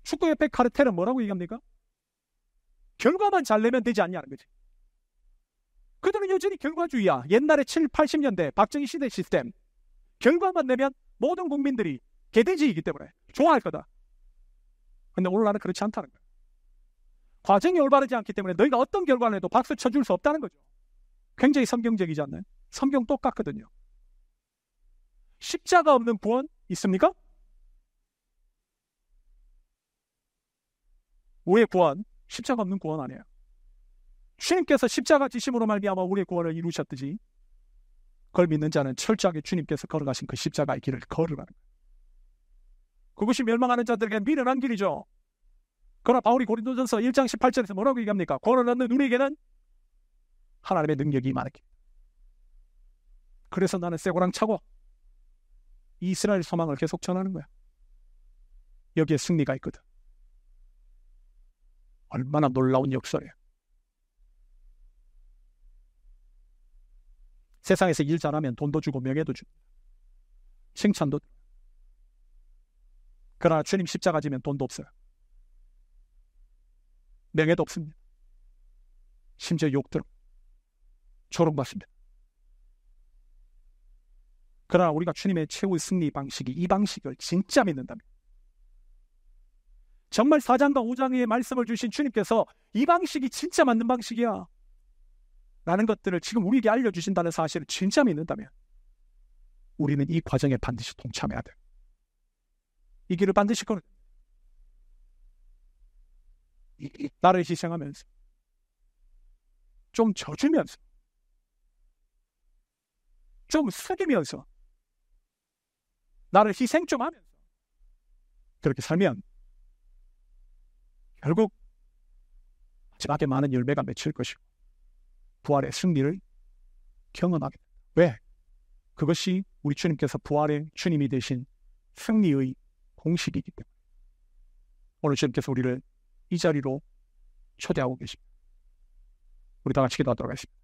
축구협회 카르텔은 뭐라고 얘기합니까? 결과만 잘 내면 되지 않냐는 거지. 그들은 여전히 결과주의야. 옛날에 7, 80년대 박정희 시대 시스템. 결과만 내면 모든 국민들이 개돼지이기 때문에 좋아할 거다. 근데 오늘날은 그렇지 않다는 거예요. 과정이 올바르지 않기 때문에 너희가 어떤 결과를 해도 박수 쳐줄 수 없다는 거죠. 굉장히 성경적이지 않나요? 성경 똑같거든요. 십자가 없는 구원 있습니까? 우리의 구원, 십자가 없는 구원 아니에요. 주님께서 십자가 지심으로 말미암아 우리의 구원을 이루셨듯이 그걸 믿는 자는 철저하게 주님께서 걸어가신 그 십자가의 길을 걸으라는 거예요. 그것이 멸망하는 자들에게 미련한 길이죠. 그러나 바울이 고린도전서 1장 18절에서 뭐라고 얘기합니까? 구원을 얻는 우리에게는 하나님의 능력이 임하는 길. 그래서 나는 쇠고랑 차고 이스라엘 소망을 계속 전하는 거야. 여기에 승리가 있거든. 얼마나 놀라운 역설이에요. 세상에서 일 잘하면 돈도 주고 명예도 줍니다. 칭찬도. 그러나 주님 십자가 지면 돈도 없어요. 명예도 없습니다. 심지어 욕들 조롱받습니다. 그러나 우리가 주님의 최후 승리 방식이 이 방식을 진짜 믿는다면, 정말 4장과 5장의 말씀을 주신 주님께서 이 방식이 진짜 맞는 방식이야 라는 것들을 지금 우리에게 알려주신다는 사실을 진짜 믿는다면 우리는 이 과정에 반드시 동참해야 돼요. 이 길을 반드시 걸어야 돼요. 나를 희생하면서, 좀 져주면서, 좀 숙이면서, 나를 희생 좀 하면서 그렇게 살면 결국 마지막에 많은 열매가 맺힐 것이고 부활의 승리를 경험하게 됩니다. 왜? 그것이 우리 주님께서 부활의 주님이 되신 승리의 공식이기 때문에. 오늘 주님께서 우리를 이 자리로 초대하고 계십니다. 우리 다 같이 기도하도록 하겠습니다.